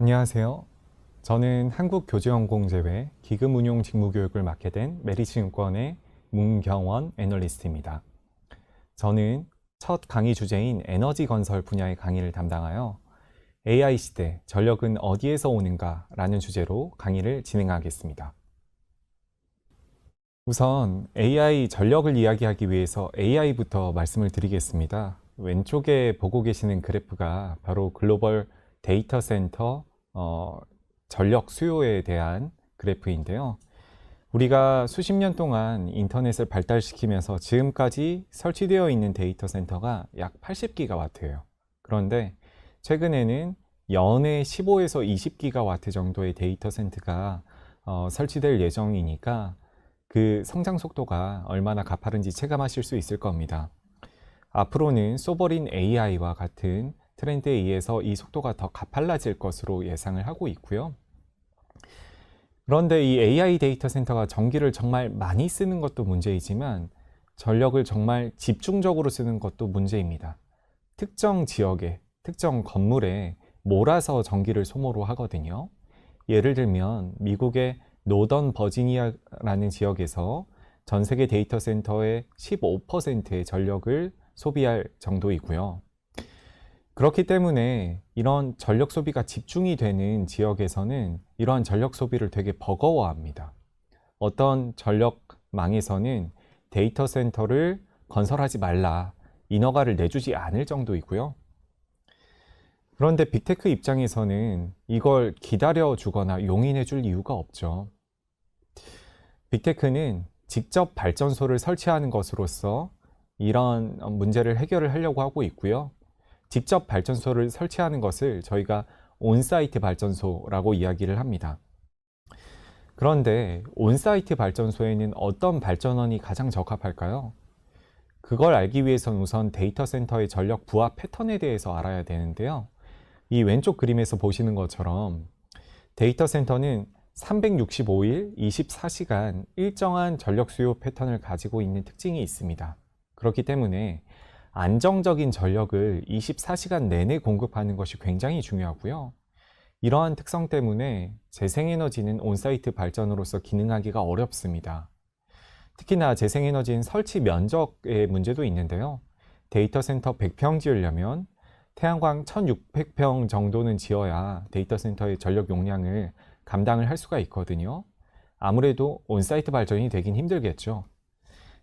안녕하세요. 저는 한국교제연공제회 기금운용 직무교육을 맡게 된 메리츠증권의 문경원 애널리스트입니다. 저는 첫 강의 주제인 에너지 건설 분야의 강의를 담당하여 AI 시대 전력은 어디에서 오는가 라는 주제로 강의를 진행하겠습니다. 우선 AI 전력을 이야기하기 위해서 AI부터 말씀을 드리겠습니다. 왼쪽에 보고 계시는 그래프가 바로 글로벌 데이터 센터 전력 수요에 대한 그래프인데요. 우리가 수십 년 동안 인터넷을 발달시키면서 지금까지 설치되어 있는 데이터 센터가 약 80기가와트예요. 그런데 최근에는 연에 15에서 20기가와트 정도의 데이터 센터가 설치될 예정이니까 그 성장 속도가 얼마나 가파른지 체감하실 수 있을 겁니다. 앞으로는 소버린 AI와 같은 트렌드에 의해서 이 속도가 더 가팔라질 것으로 예상을 하고 있고요. 그런데 이 AI 데이터 센터가 전기를 정말 많이 쓰는 것도 문제이지만 전력을 정말 집중적으로 쓰는 것도 문제입니다. 특정 지역에, 특정 건물에 몰아서 전기를 소모로 하거든요. 예를 들면 미국의 노던 버지니아라는 지역에서 전 세계 데이터 센터의 15%의 전력을 소비할 정도이고요. 그렇기 때문에 이런 전력 소비가 집중이 되는 지역에서는 이러한 전력 소비를 되게 버거워합니다. 어떤 전력망에서는 데이터 센터를 건설하지 말라, 인허가를 내주지 않을 정도이고요. 그런데 빅테크 입장에서는 이걸 기다려 주거나 용인해 줄 이유가 없죠. 빅테크는 직접 발전소를 설치하는 것으로서 이런 문제를 해결을 하려고 하고 있고요. 직접 발전소를 설치하는 것을 저희가 온사이트 발전소라고 이야기를 합니다. 그런데 온사이트 발전소에는 어떤 발전원이 가장 적합할까요? 그걸 알기 위해서는 우선 데이터 센터의 전력 부하 패턴에 대해서 알아야 되는데요. 이 왼쪽 그림에서 보시는 것처럼 데이터 센터는 365일 24시간 일정한 전력 수요 패턴을 가지고 있는 특징이 있습니다. 그렇기 때문에 안정적인 전력을 24시간 내내 공급하는 것이 굉장히 중요하고요. 이러한 특성 때문에 재생에너지는 온사이트 발전으로서 기능하기가 어렵습니다. 특히나 재생에너지는 설치 면적의 문제도 있는데요. 데이터 센터 100평 지으려면 태양광 1600평 정도는 지어야 데이터 센터의 전력 용량을 감당을 할 수가 있거든요. 아무래도 온사이트 발전이 되긴 힘들겠죠.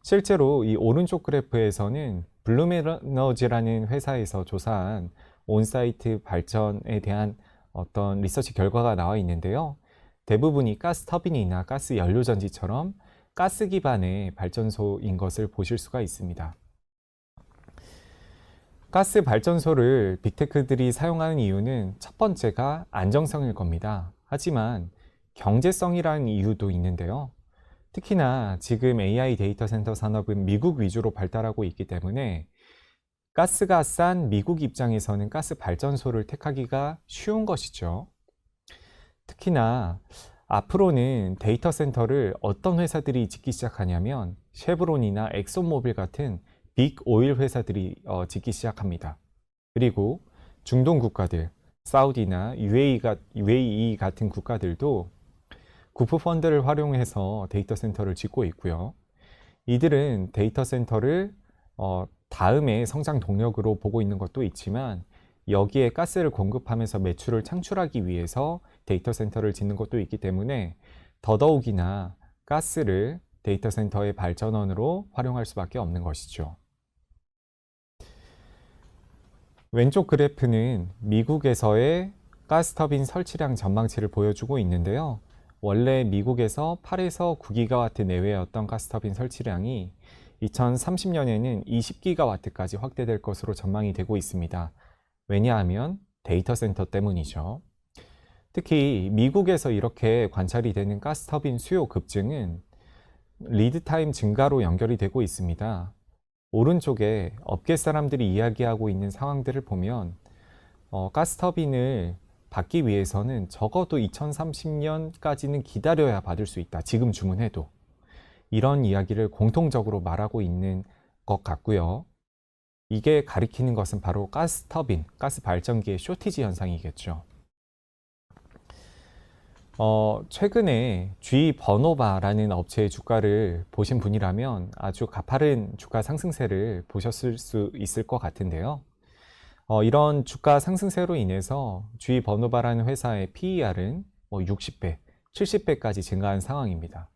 실제로 이 오른쪽 그래프에서는 블룸에너지라는 회사에서 조사한 온사이트 발전에 대한 어떤 리서치 결과가 나와 있는데요. 대부분이 가스 터빈이나 가스 연료전지처럼 가스 기반의 발전소인 것을 보실 수가 있습니다. 가스 발전소를 빅테크들이 사용하는 이유는 첫 번째가 안정성일 겁니다. 하지만 경제성이라는 이유도 있는데요. 특히나 지금 AI 데이터 센터 산업은 미국 위주로 발달하고 있기 때문에 가스가 싼 미국 입장에서는 가스 발전소를 택하기가 쉬운 것이죠. 특히나 앞으로는 데이터 센터를 어떤 회사들이 짓기 시작하냐면 쉐브론이나 엑소모빌 같은 빅 오일 회사들이 짓기 시작합니다. 그리고 중동 국가들, 사우디나 UAE 같은 국가들도 구프 펀드를 활용해서 데이터 센터를 짓고 있고요. 이들은 데이터 센터를 다음에 성장 동력으로 보고 있는 것도 있지만 여기에 가스를 공급하면서 매출을 창출하기 위해서 데이터 센터를 짓는 것도 있기 때문에 더더욱이나 가스를 데이터 센터의 발전원으로 활용할 수밖에 없는 것이죠. 왼쪽 그래프는 미국에서의 가스터빈 설치량 전망치를 보여주고 있는데요. 원래 미국에서 8에서 9기가와트 내외였던 가스터빈 설치량이 2030년에는 20기가와트까지 확대될 것으로 전망이 되고 있습니다. 왜냐하면 데이터 센터 때문이죠. 특히 미국에서 이렇게 관찰이 되는 가스터빈 수요 급증은 리드타임 증가로 연결이 되고 있습니다. 오른쪽에 업계 사람들이 이야기하고 있는 상황들을 보면 가스터빈을 받기 위해서는 적어도 2030년까지는 기다려야 받을 수 있다. 지금 주문해도. 이런 이야기를 공통적으로 말하고 있는 것 같고요. 이게 가리키는 것은 바로 가스 터빈, 가스 발전기의 쇼티지 현상이겠죠. 최근에 GE 버노바라는 업체의 주가를 보신 분이라면 아주 가파른 주가 상승세를 보셨을 수 있을 것 같은데요. 이런 주가 상승세로 인해서 GE 버노바라는 회사의 PER은 60배, 70배까지 증가한 상황입니다.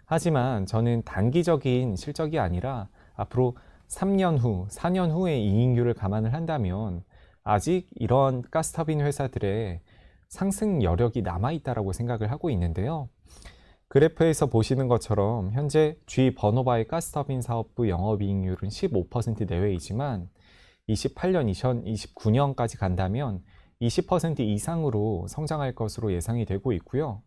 하지만 저는 단기적인 실적이 아니라 앞으로 3년 후, 4년 후의 이익률을 감안을 한다면 아직 이런 가스터빈 회사들의 상승 여력이 남아있다라고 생각을 하고 있는데요. 그래프에서 보시는 것처럼 현재 GE 버노바의 가스터빈 사업부 영업이익률은 15% 내외이지만 28년, 2029년까지 간다면 20% 이상으로 성장할 것으로 예상이 되고 있고요.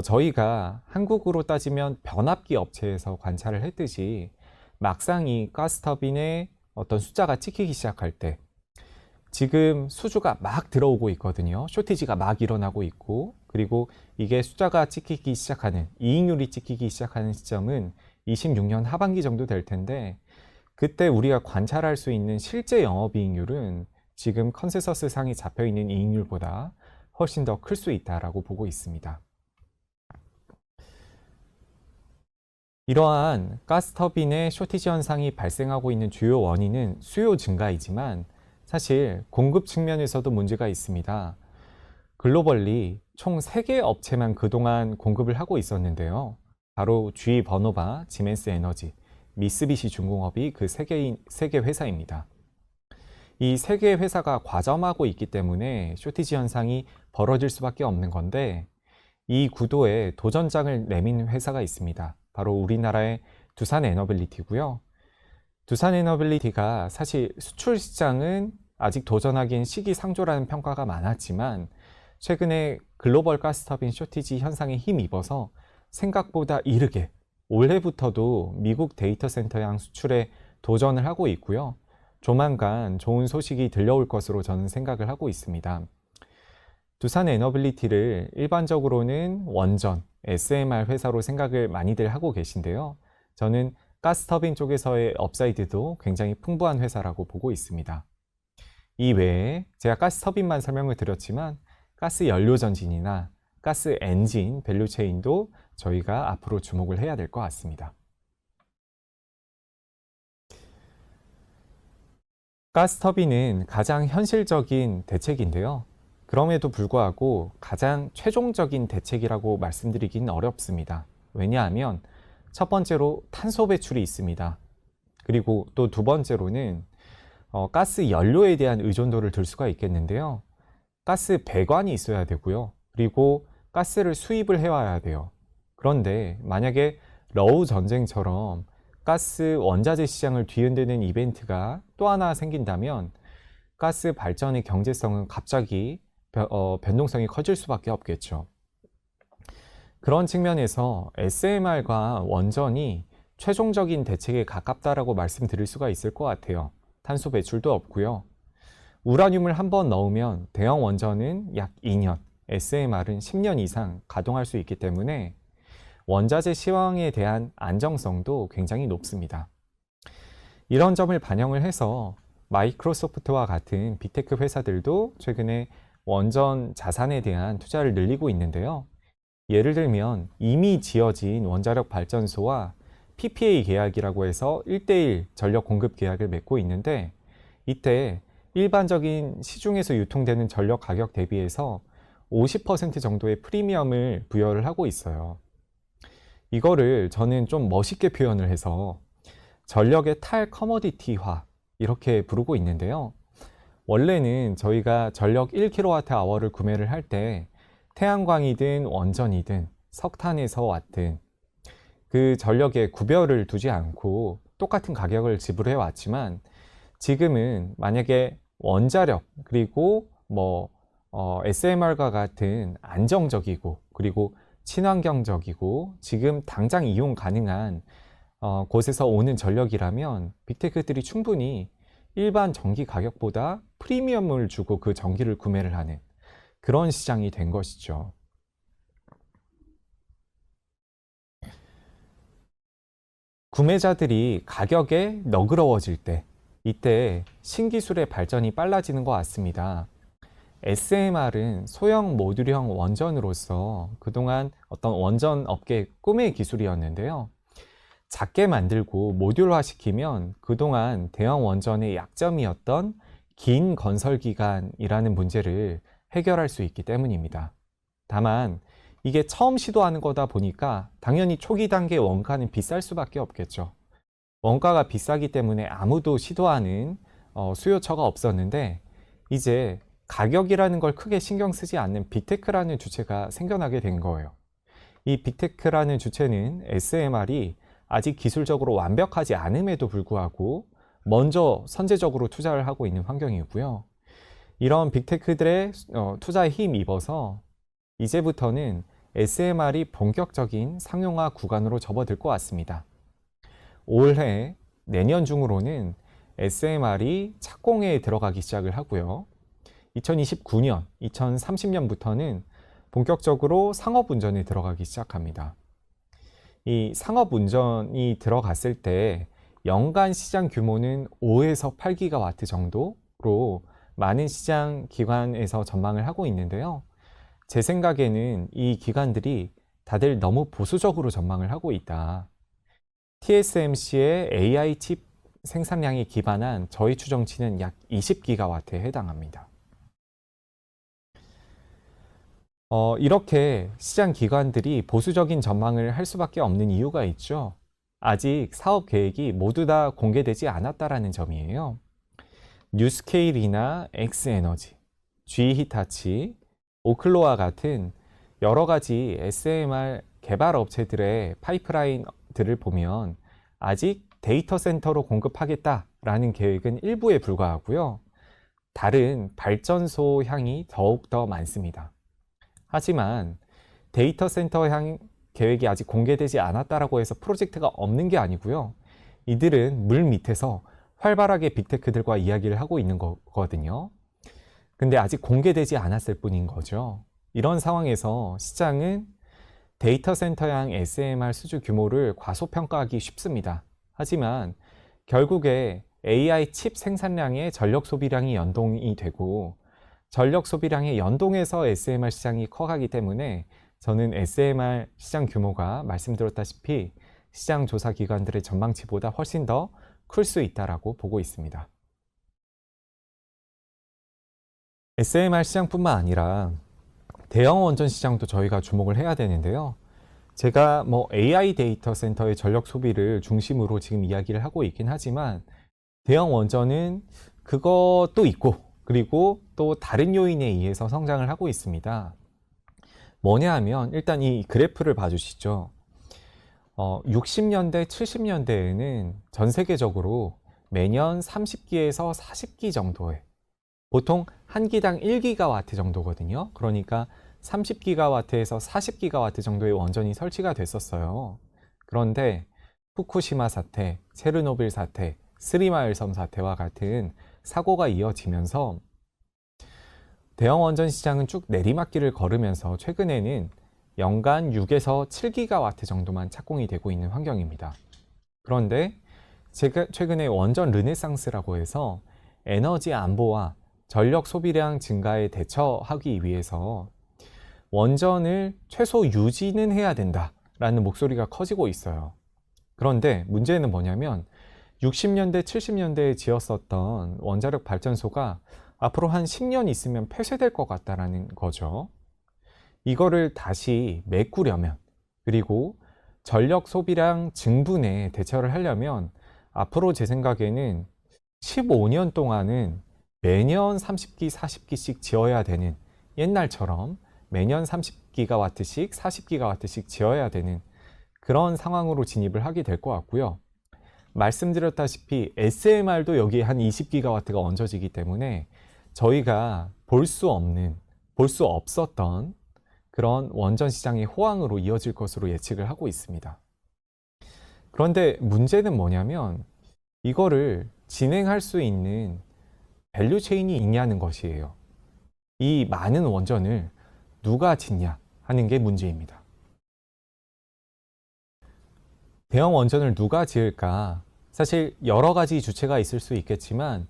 저희가 한국으로 따지면 변압기 업체에서 관찰을 했듯이 막상 이 가스터빈의 어떤 숫자가 찍히기 시작할 때 지금 수주가 막 들어오고 있거든요. 쇼티지가 막 일어나고 있고, 그리고 이게 숫자가 찍히기 시작하는, 이익률이 찍히기 시작하는 시점은 26년 하반기 정도 될 텐데, 그때 우리가 관찰할 수 있는 실제 영업이익률은 지금 컨센서스 상이 잡혀 있는 이익률보다 훨씬 더 클 수 있다라고 보고 있습니다. 이러한 가스터빈의 쇼티지 현상이 발생하고 있는 주요 원인은 수요 증가이지만 사실 공급 측면에서도 문제가 있습니다. 글로벌리 총 3개 업체만 그동안 공급을 하고 있었는데요. 바로 GE 버노바, 지멘스 에너지, 미쓰비시 중공업이 그 3개 회사입니다. 이 3개 회사가 과점하고 있기 때문에 쇼티지 현상이 벌어질 수밖에 없는 건데 이 구도에 도전장을 내민 회사가 있습니다. 바로 우리나라의 두산 에너빌리티고요. 두산 에너빌리티가 사실 수출 시장은 아직 도전하기엔 시기상조라는 평가가 많았지만 최근에 글로벌 가스터빈 쇼티지 현상에 힘입어서 생각보다 이르게 올해부터도 미국 데이터 센터향 수출에 도전을 하고 있고요. 조만간 좋은 소식이 들려올 것으로 저는 생각을 하고 있습니다. 두산 에너빌리티를 일반적으로는 원전, SMR 회사로 생각을 많이들 하고 계신데요. 저는 가스터빈 쪽에서의 업사이드도 굉장히 풍부한 회사라고 보고 있습니다. 이 외에 제가 가스터빈만 설명을 드렸지만 가스 연료 전진이나 가스 엔진 밸류체인도 저희가 앞으로 주목을 해야 될 것 같습니다. 가스터빈은 가장 현실적인 대책인데요. 그럼에도 불구하고 가장 최종적인 대책이라고 말씀드리기는 어렵습니다. 왜냐하면 첫 번째로 탄소 배출이 있습니다. 그리고 또 두 번째로는 가스 연료에 대한 의존도를 들 수가 있겠는데요. 가스 배관이 있어야 되고요. 그리고 가스를 수입을 해와야 돼요. 그런데 만약에 러우 전쟁처럼 가스 원자재 시장을 뒤흔드는 이벤트가 또 하나 생긴다면 가스 발전의 경제성은 갑자기 변동성이 커질 수밖에 없겠죠. 그런 측면에서 SMR과 원전이 최종적인 대책에 가깝다라고 말씀드릴 수가 있을 것 같아요. 탄소 배출도 없고요. 우라늄을 한번 넣으면 대형 원전은 약 2년, SMR은 10년 이상 가동할 수 있기 때문에 원자재 시황에 대한 안정성도 굉장히 높습니다. 이런 점을 반영을 해서 마이크로소프트와 같은 빅테크 회사들도 최근에 원전 자산에 대한 투자를 늘리고 있는데요. 예를 들면 이미 지어진 원자력 발전소와 PPA 계약이라고 해서 1:1 전력 공급 계약을 맺고 있는데 이때 일반적인 시중에서 유통되는 전력 가격 대비해서 50% 정도의 프리미엄을 부여를 하고 있어요. 이거를 저는 좀 멋있게 표현을 해서 전력의 탈커머디티화 이렇게 부르고 있는데요. 원래는 저희가 전력 1kWh를 구매를 할 때 태양광이든 원전이든 석탄에서 왔든 그 전력에 구별을 두지 않고 똑같은 가격을 지불해 왔지만 지금은 만약에 원자력 그리고 SMR과 같은 안정적이고 그리고 친환경적이고 지금 당장 이용 가능한 곳에서 오는 전력이라면 빅테크들이 충분히 일반 전기 가격보다 프리미엄을 주고 그 전기를 구매를 하는 그런 시장이 된 것이죠. 구매자들이 가격에 너그러워질 때 이때 신기술의 발전이 빨라지는 것 같습니다. SMR은 소형 모듈형 원전으로서 그동안 어떤 원전 업계의 꿈의 기술이었는데요. 작게 만들고 모듈화시키면 그동안 대형 원전의 약점이었던 긴 건설 기간이라는 문제를 해결할 수 있기 때문입니다. 다만 이게 처음 시도하는 거다 보니까 당연히 초기 단계 원가는 비쌀 수밖에 없겠죠. 원가가 비싸기 때문에 아무도 시도하는 수요처가 없었는데, 이제 가격이라는 걸 크게 신경 쓰지 않는 빅테크라는 주체가 생겨나게 된 거예요. 이 빅테크라는 주체는 SMR이 아직 기술적으로 완벽하지 않음에도 불구하고 먼저 선제적으로 투자를 하고 있는 환경이고요. 이런 빅테크들의 투자에 힘입어서 이제부터는 SMR이 본격적인 상용화 구간으로 접어들 것 같습니다. 올해 내년 중으로는 SMR이 착공에 들어가기 시작을 하고요. 2029년, 2030년부터는 본격적으로 상업운전에 들어가기 시작합니다. 이 상업운전이 들어갔을 때 연간 시장 규모는 5에서 8기가와트 정도로 많은 시장 기관에서 전망을 하고 있는데요. 제 생각에는 이 기관들이 다들 너무 보수적으로 전망을 하고 있다. TSMC의 AI 칩 생산량에 기반한 저희 추정치는 약 20기가와트에 해당합니다. 이렇게 시장 기관들이 보수적인 전망을 할 수밖에 없는 이유가 있죠. 아직 사업 계획이 모두 다 공개되지 않았다라는 점이에요. 뉴스케일이나 엑스에너지, GHitachi, 오클로와 같은 여러 가지 SMR 개발 업체들의 파이프라인들을 보면 아직 데이터 센터로 공급하겠다라는 계획은 일부에 불과하고요. 다른 발전소 향이 더욱더 많습니다. 하지만 데이터 센터 향 계획이 아직 공개되지 않았다라고 해서 프로젝트가 없는 게 아니고요. 이들은 물 밑에서 활발하게 빅테크들과 이야기를 하고 있는 거거든요. 근데 아직 공개되지 않았을 뿐인 거죠. 이런 상황에서 시장은 데이터 센터향 SMR 수주 규모를 과소평가하기 쉽습니다. 하지만 결국에 AI 칩 생산량의 전력 소비량이 연동이 되고 전력 소비량의 연동에서 SMR 시장이 커가기 때문에 저는 SMR 시장 규모가 말씀드렸다시피 시장 조사 기관들의 전망치보다 훨씬 더 클 수 있다라고 보고 있습니다. SMR 시장뿐만 아니라 대형 원전 시장도 저희가 주목을 해야 되는데요. 제가 AI 데이터 센터의 전력 소비를 중심으로 지금 이야기를 하고 있긴 하지만 대형 원전은 그것도 있고 그리고 또 다른 요인에 의해서 성장을 하고 있습니다. 뭐냐 하면 일단 이 그래프를 봐주시죠. 60년대, 70년대에는 전 세계적으로 매년 30기에서 40기 정도의 보통 한 기당 1기가와트 정도거든요. 그러니까 30기가와트에서 40기가와트 정도의 원전이 설치가 됐었어요. 그런데 후쿠시마 사태, 체르노빌 사태, 스리마일섬 사태와 같은 사고가 이어지면서 대형 원전 시장은 쭉 내리막길을 걸으면서 최근에는 연간 6에서 7기가와트 정도만 착공이 되고 있는 환경입니다. 그런데 최근에 원전 르네상스라고 해서 에너지 안보와 전력 소비량 증가에 대처하기 위해서 원전을 최소 유지는 해야 된다라는 목소리가 커지고 있어요. 그런데 문제는 뭐냐면 60년대, 70년대에 지었었던 원자력 발전소가 앞으로 한 10년 있으면 폐쇄될 것 같다라는 거죠. 이거를 다시 메꾸려면, 그리고 전력 소비량 증분에 대처를 하려면 앞으로 제 생각에는 15년 동안은 매년 30기, 40기씩 지어야 되는, 옛날처럼 매년 30기가와트씩, 40기가와트씩 지어야 되는 그런 상황으로 진입을 하게 될 것 같고요. 말씀드렸다시피 SMR도 여기에 한 20기가와트가 얹어지기 때문에 저희가 볼 수 없었던 그런 원전 시장의 호황으로 이어질 것으로 예측을 하고 있습니다. 그런데 문제는 뭐냐면 이거를 진행할 수 있는 밸류 체인이 있냐는 것이에요. 이 많은 원전을 누가 짓냐 하는 게 문제입니다. 대형 원전을 누가 지을까? 사실 여러 가지 주체가 있을 수 있겠지만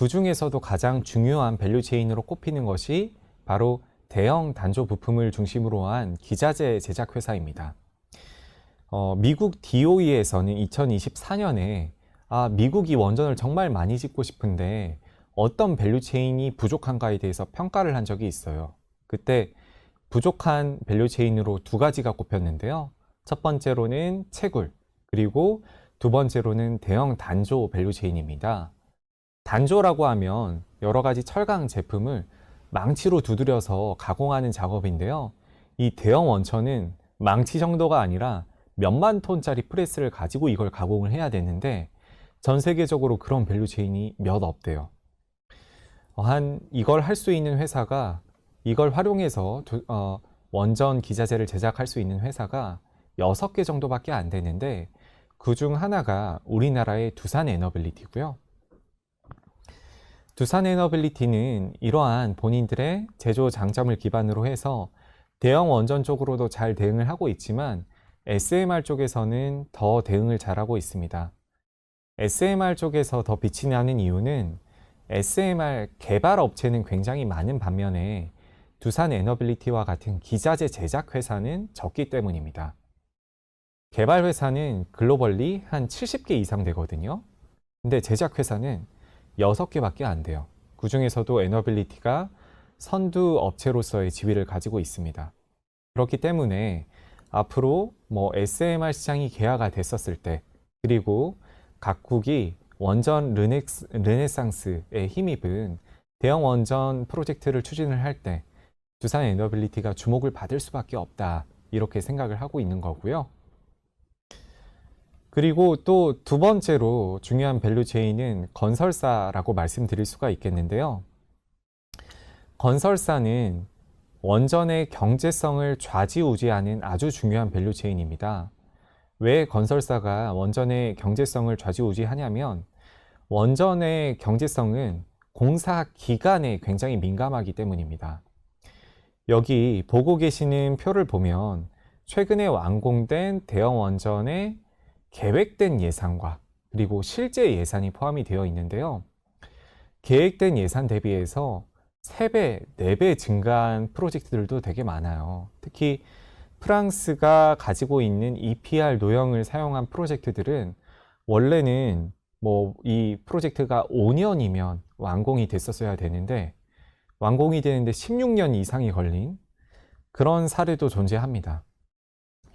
그 중에서도 가장 중요한 밸류체인으로 꼽히는 것이 바로 대형 단조 부품을 중심으로 한 기자재 제작 회사입니다. 미국 DOE에서는 2024년에 미국이 원전을 정말 많이 짓고 싶은데 어떤 밸류체인이 부족한가에 대해서 평가를 한 적이 있어요. 그때 부족한 밸류체인으로 두 가지가 꼽혔는데요. 첫 번째로는 채굴, 그리고 두 번째로는 대형 단조 밸류체인입니다. 단조라고 하면 여러 가지 철강 제품을 망치로 두드려서 가공하는 작업인데요. 이 대형 원천은 망치 정도가 아니라 몇만 톤짜리 프레스를 가지고 이걸 가공을 해야 되는데 전 세계적으로 그런 밸류체인이 몇 없대요. 이걸 할 수 있는 회사가, 이걸 활용해서 원전 기자재를 제작할 수 있는 회사가 6개 정도밖에 안 되는데 그 중 하나가 우리나라의 두산에너빌리티고요. 두산에너빌리티는 이러한 본인들의 제조 장점을 기반으로 해서 대형 원전 쪽으로도 잘 대응을 하고 있지만 SMR 쪽에서는 더 대응을 잘하고 있습니다. SMR 쪽에서 더 빛이 나는 이유는 SMR 개발 업체는 굉장히 많은 반면에 두산에너빌리티와 같은 기자재 제작 회사는 적기 때문입니다. 개발 회사는 글로벌리 한 70개 이상 되거든요. 근데 제작 회사는 6개밖에 안 돼요. 그 중에서도 에너빌리티가 선두 업체로서의 지위를 가지고 있습니다. 그렇기 때문에 앞으로 SMR 시장이 개화가 됐었을 때, 그리고 각국이 원전 르네상스에 힘입은 대형 원전 프로젝트를 추진을 할 때 두산에너빌리티가 주목을 받을 수밖에 없다, 이렇게 생각을 하고 있는 거고요. 그리고 또 두 번째로 중요한 밸류체인은 건설사라고 말씀드릴 수가 있겠는데요. 건설사는 원전의 경제성을 좌지우지하는 아주 중요한 밸류체인입니다. 왜 건설사가 원전의 경제성을 좌지우지하냐면 원전의 경제성은 공사 기간에 굉장히 민감하기 때문입니다. 여기 보고 계시는 표를 보면 최근에 완공된 대형 원전의 계획된 예산과 그리고 실제 예산이 포함이 되어 있는데요. 계획된 예산 대비해서 3배, 4배 증가한 프로젝트들도 되게 많아요. 특히 프랑스가 가지고 있는 EPR 노형을 사용한 프로젝트들은 원래는 이 프로젝트가 5년이면 완공이 됐었어야 되는데 완공이 되는데 16년 이상이 걸린 그런 사례도 존재합니다.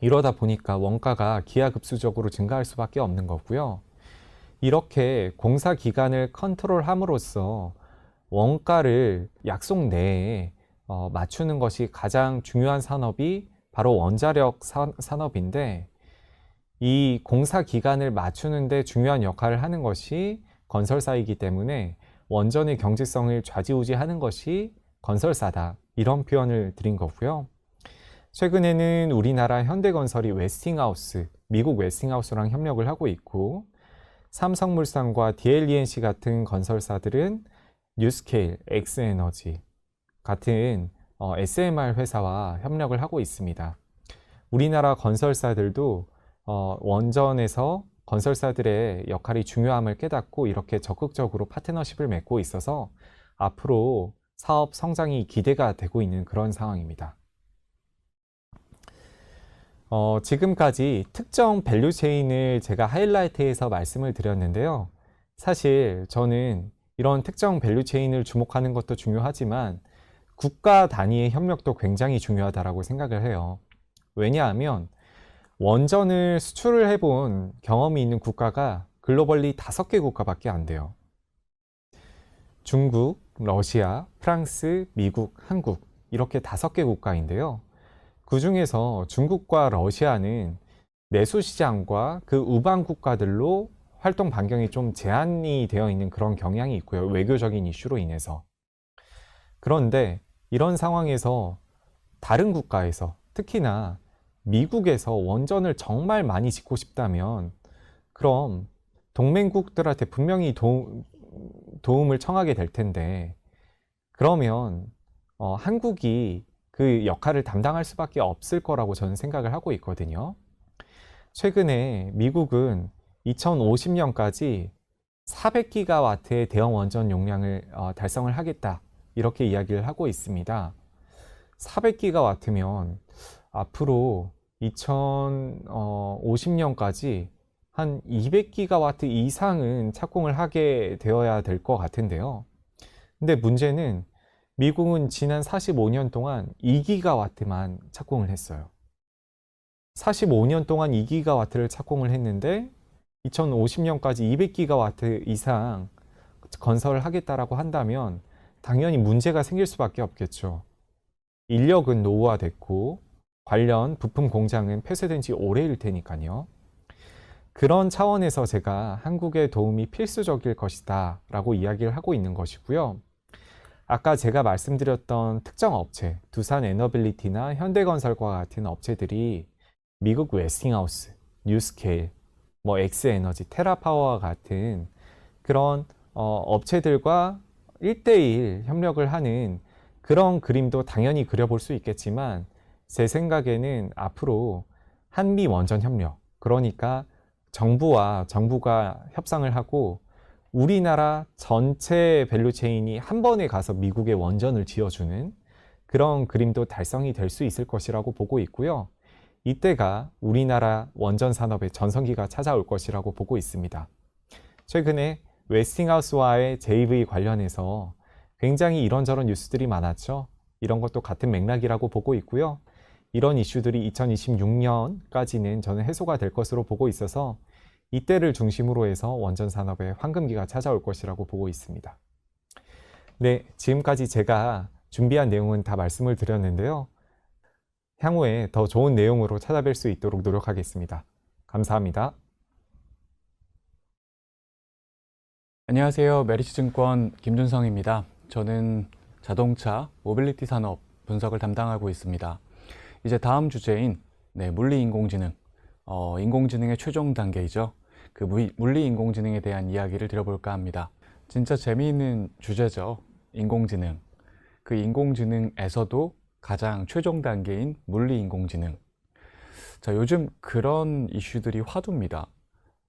이러다 보니까 원가가 기하급수적으로 증가할 수밖에 없는 거고요. 이렇게 공사 기간을 컨트롤함으로써 원가를 약속 내에 맞추는 것이 가장 중요한 산업이 바로 원자력 산업인데, 이 공사 기간을 맞추는데 중요한 역할을 하는 것이 건설사이기 때문에 원전의 경제성을 좌지우지하는 것이 건설사다, 이런 표현을 드린 거고요. 최근에는 우리나라 현대건설이 웨스팅하우스, 미국 웨스팅하우스랑 협력을 하고 있고, 삼성물산과 DLENC 같은 건설사들은 뉴스케일, 엑스에너지 같은 SMR 회사와 협력을 하고 있습니다. 우리나라 건설사들도 원전에서 건설사들의 역할이 중요함을 깨닫고 이렇게 적극적으로 파트너십을 맺고 있어서 앞으로 사업 성장이 기대가 되고 있는 그런 상황입니다. 지금까지 특정 밸류체인을 제가 하이라이트해서 말씀을 드렸는데요. 사실 저는 이런 특정 밸류체인을 주목하는 것도 중요하지만 국가 단위의 협력도 굉장히 중요하다고 생각을 해요. 왜냐하면 원전을 수출을 해본 경험이 있는 국가가 글로벌리 5개 국가밖에 안 돼요. 중국, 러시아, 프랑스, 미국, 한국, 이렇게 5개 국가인데요. 그 중에서 중국과 러시아는 내수 시장과 그 우방 국가들로 활동 반경이 좀 제한이 되어 있는 그런 경향이 있고요. 외교적인 이슈로 인해서. 그런데 이런 상황에서 다른 국가에서, 특히나 미국에서 원전을 정말 많이 짓고 싶다면 그럼 동맹국들한테 분명히 도움을 청하게 될 텐데, 그러면 한국이 그 역할을 담당할 수밖에 없을 거라고 저는 생각을 하고 있거든요. 최근에 미국은 2050년까지 400기가와트의 대형 원전 용량을 달성을 하겠다. 이렇게 이야기를 하고 있습니다. 400기가와트면 앞으로 2050년까지 한 200기가와트 이상은 착공을 하게 되어야 될 것 같은데요. 근데 문제는 미국은 지난 45년 동안 2기가와트만 착공을 했어요. 45년 동안 2기가와트를 착공을 했는데 2050년까지 200기가와트 이상 건설을 하겠다라고 한다면 당연히 문제가 생길 수밖에 없겠죠. 인력은 노후화됐고 관련 부품 공장은 폐쇄된 지 오래일 테니까요. 그런 차원에서 제가 한국의 도움이 필수적일 것이다 라고 이야기를 하고 있는 것이고요. 아까 제가 말씀드렸던 특정 업체, 두산 에너빌리티나 현대건설과 같은 업체들이 미국 웨스팅하우스, 뉴스케일, 엑스에너지, 테라파워와 같은 그런 업체들과 1대1 협력을 하는 그런 그림도 당연히 그려볼 수 있겠지만 제 생각에는 앞으로 한미 원전 협력, 그러니까 정부가 협상을 하고 우리나라 전체 밸류체인이 한 번에 가서 미국의 원전을 지어주는 그런 그림도 달성이 될 수 있을 것이라고 보고 있고요. 이때가 우리나라 원전 산업의 전성기가 찾아올 것이라고 보고 있습니다. 최근에 웨스팅하우스와의 JV 관련해서 굉장히 이런저런 뉴스들이 많았죠. 이런 것도 같은 맥락이라고 보고 있고요. 이런 이슈들이 2026년까지는 저는 해소가 될 것으로 보고 있어서 이때를 중심으로 해서 원전 산업의 황금기가 찾아올 것이라고 보고 있습니다. 네, 지금까지 제가 준비한 내용은 다 말씀을 드렸는데요. 향후에 더 좋은 내용으로 찾아뵐 수 있도록 노력하겠습니다. 감사합니다. 안녕하세요. 메리츠증권 김준성입니다. 저는 자동차, 모빌리티 산업 분석을 담당하고 있습니다. 이제 다음 주제인 물리인공지능, 인공지능의 최종 단계이죠. 그 물리인공지능에 대한 이야기를 드려볼까 합니다. 진짜 재미있는 주제죠. 인공지능. 그 인공지능에서도 가장 최종 단계인 물리인공지능. 자, 요즘 그런 이슈들이 화두입니다.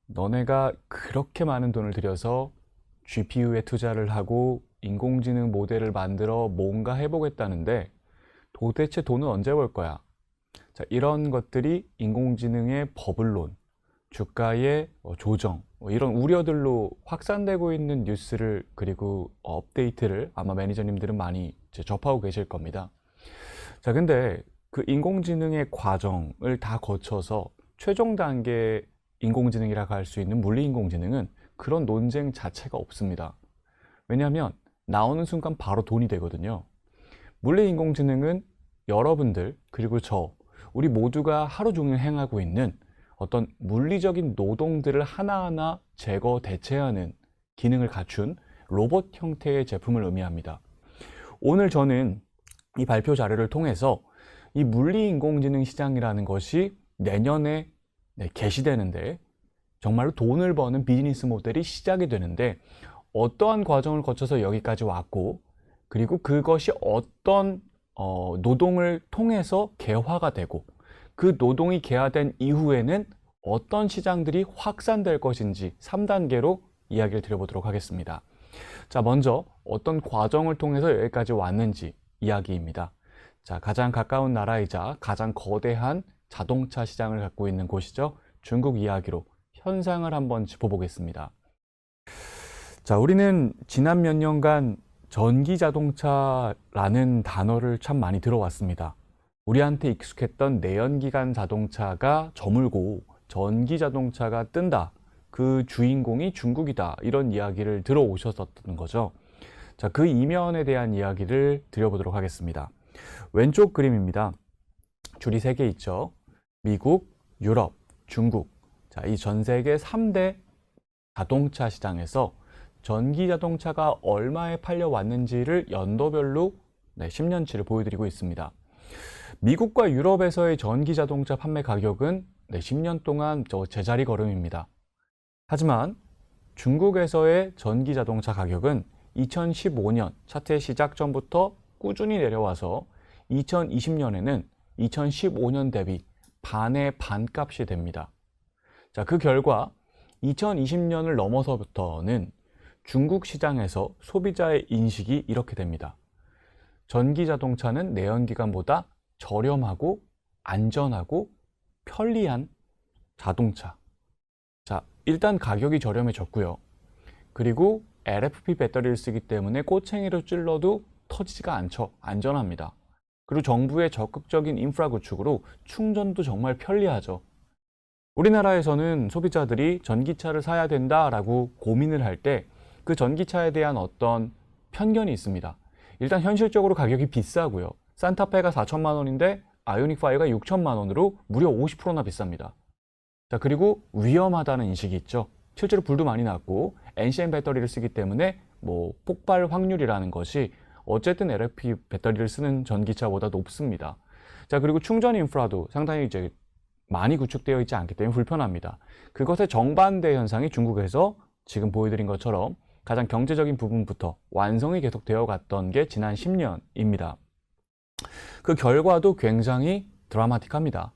너네가 그렇게 많은 돈을 들여서 GPU에 투자를 하고 인공지능 모델을 만들어 뭔가 해보겠다는데 도대체 돈은 언제 벌 거야? 자, 이런 것들이 인공지능의 버블론, 주가의 조정, 이런 우려들로 확산되고 있는 뉴스를 그리고 업데이트를 아마 매니저님들은 많이 접하고 계실 겁니다. 자, 근데 그 인공지능의 과정을 다 거쳐서 최종 단계 인공지능이라고 할 수 있는 물리인공지능은 그런 논쟁 자체가 없습니다. 왜냐하면 나오는 순간 바로 돈이 되거든요. 물리인공지능은 여러분들 그리고 우리 모두가 하루 종일 행하고 있는 어떤 물리적인 노동들을 하나하나 제거 대체하는 기능을 갖춘 로봇 형태의 제품을 의미합니다. 오늘 저는 이 발표 자료를 통해서 이 물리인공지능 시장이라는 것이 내년에 개시되는데 정말로 돈을 버는 비즈니스 모델이 시작이 되는데 어떠한 과정을 거쳐서 여기까지 왔고 그리고 그것이 어떤 노동을 통해서 개화가 되고 그 노동이 개화된 이후에는 어떤 시장들이 확산될 것인지 3단계로 이야기를 드려보도록 하겠습니다. 자, 먼저 어떤 과정을 통해서 여기까지 왔는지 이야기입니다. 자, 가장 가까운 나라이자 가장 거대한 자동차 시장을 갖고 있는 곳이죠. 중국 이야기로 현상을 한번 짚어보겠습니다. 자, 우리는 지난 몇 년간 전기 자동차라는 단어를 참 많이 들어왔습니다. 우리한테 익숙했던 내연기관 자동차가 저물고 전기 자동차가 뜬다. 그 주인공이 중국이다. 이런 이야기를 들어오셨었던 거죠. 자, 그 이면에 대한 이야기를 드려보도록 하겠습니다. 왼쪽 그림입니다. 줄이 3개 있죠. 미국, 유럽, 중국. 자, 이 전 세계 3대 자동차 시장에서 전기 자동차가 얼마에 팔려왔는지를 연도별로 10년치를 보여드리고 있습니다. 미국과 유럽에서의 전기 자동차 판매 가격은 10년 동안 제자리 걸음입니다. 하지만 중국에서의 전기 자동차 가격은 2015년 차트 시작 전부터 꾸준히 내려와서 2020년에는 2015년 대비 반의 반값이 됩니다. 자, 그 결과 2020년을 넘어서부터는 중국 시장에서 소비자의 인식이 이렇게 됩니다. 전기 자동차는 내연기관보다 저렴하고 안전하고 편리한 자동차. 자, 일단 가격이 저렴해졌고요. 그리고 LFP 배터리를 쓰기 때문에 꼬챙이로 찔러도 터지지가 않죠. 안전합니다. 그리고 정부의 적극적인 인프라 구축으로 충전도 정말 편리하죠. 우리나라에서는 소비자들이 전기차를 사야 된다라고 고민을 할 때 그 전기차에 대한 어떤 편견이 있습니다. 일단 현실적으로 가격이 비싸고요. 산타페가 4천만 원인데 아이오닉 5가 6천만 원으로 무려 50%나 비쌉니다. 자, 그리고 위험하다는 인식이 있죠. 실제로 불도 많이 났고 NCM 배터리를 쓰기 때문에 폭발 확률이라는 것이 어쨌든 LFP 배터리를 쓰는 전기차보다 높습니다. 자, 그리고 충전 인프라도 상당히 이제 많이 구축되어 있지 않기 때문에 불편합니다. 그것의 정반대 현상이 중국에서 지금 보여드린 것처럼 가장 경제적인 부분부터 완성이 계속되어 갔던 게 지난 10년입니다. 그 결과도 굉장히 드라마틱합니다.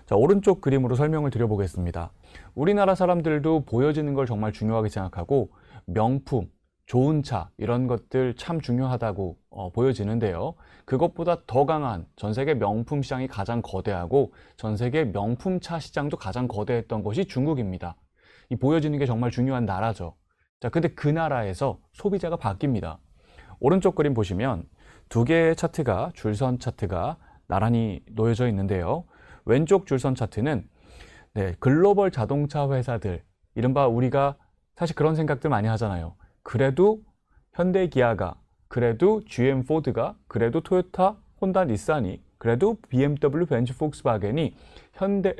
자, 오른쪽 그림으로 설명을 드려보겠습니다. 우리나라 사람들도 보여지는 걸 정말 중요하게 생각하고 명품, 좋은 차 이런 것들 참 중요하다고 보여지는데요. 그것보다 더 강한 전 세계 명품 시장이 가장 거대하고 전 세계 명품 차 시장도 가장 거대했던 것이 중국입니다. 이 보여지는 게 정말 중요한 나라죠. 자, 근데 그 나라에서 소비자가 바뀝니다. 오른쪽 그림 보시면 두 개의 차트가 줄선 차트가 나란히 놓여져 있는데요. 왼쪽 줄선 차트는 글로벌 자동차 회사들, 이른바 우리가 사실 그런 생각들 많이 하잖아요. 그래도 현대 기아가, 그래도 GM 포드가, 그래도 토요타, 혼다, 닛산이, 그래도 BMW, 벤츠, 폭스바겐이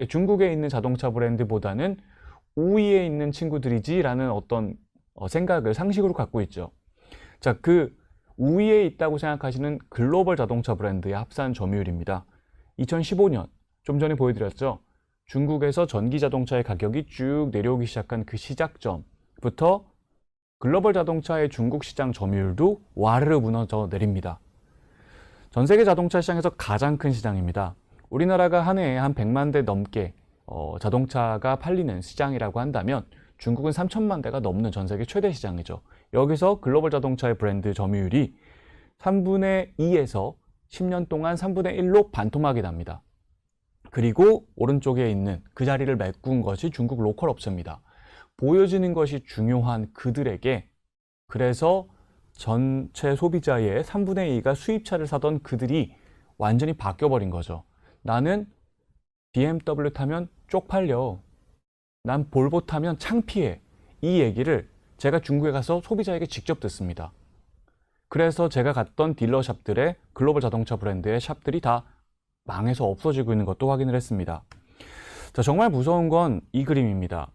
중국에 있는 자동차 브랜드보다는 우위에 있는 친구들이지라는 어떤 생각을 상식으로 갖고 있죠. 자, 그 우위에 있다고 생각하시는 글로벌 자동차 브랜드의 합산 점유율입니다. 2015년, 좀 전에 보여드렸죠. 중국에서 전기 자동차의 가격이 쭉 내려오기 시작한 그 시작점부터 글로벌 자동차의 중국 시장 점유율도 와르르 무너져 내립니다. 전 세계 자동차 시장에서 가장 큰 시장입니다. 우리나라가 한 해에 한 100만 대 넘게 자동차가 팔리는 시장이라고 한다면 중국은 3천만 대가 넘는 전 세계 최대 시장이죠. 여기서 글로벌 자동차의 브랜드 점유율이 3분의 2에서 10년 동안 3분의 1로 반토막이 납니다. 그리고 오른쪽에 있는 그 자리를 메꾼 것이 중국 로컬 업체입니다. 보여지는 것이 중요한 그들에게, 그래서 전체 소비자의 3분의 2가 수입차를 사던 그들이 완전히 바뀌어버린 거죠. 나는 BMW 타면 쪽팔려. 난 볼보 타면 창피해. 이 얘기를 제가 중국에 가서 소비자에게 직접 듣습니다. 그래서 제가 갔던 딜러샵들의 글로벌 자동차 브랜드의 샵들이 다 망해서 없어지고 있는 것도 확인을 했습니다. 자, 정말 무서운 건 이 그림입니다.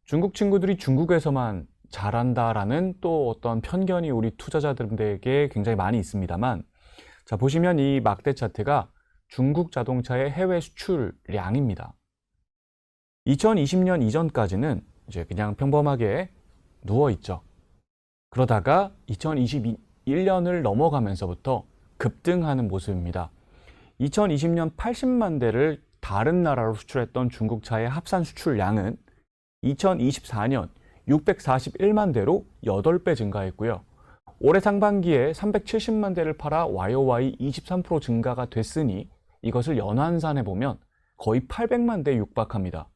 중국 친구들이 중국에서만 잘한다라는 또 어떤 편견이 우리 투자자들에게 굉장히 많이 있습니다만, 자, 보시면 이 막대 차트가 중국 자동차의 해외 수출량입니다. 2020년 이전까지는 이제 그냥 평범하게 누워있죠. 그러다가 2021년을 넘어가면서부터 급등하는 모습입니다. 2020년 80만 대를 다른 나라로 수출했던 중국 차의 합산 수출량은 2024년 641만 대로 8배 증가했고요. 올해 상반기에 370만 대를 팔아 YOY 23% 증가가 됐으니 이것을 연환산해 보면 거의 800만 대에 육박합니다.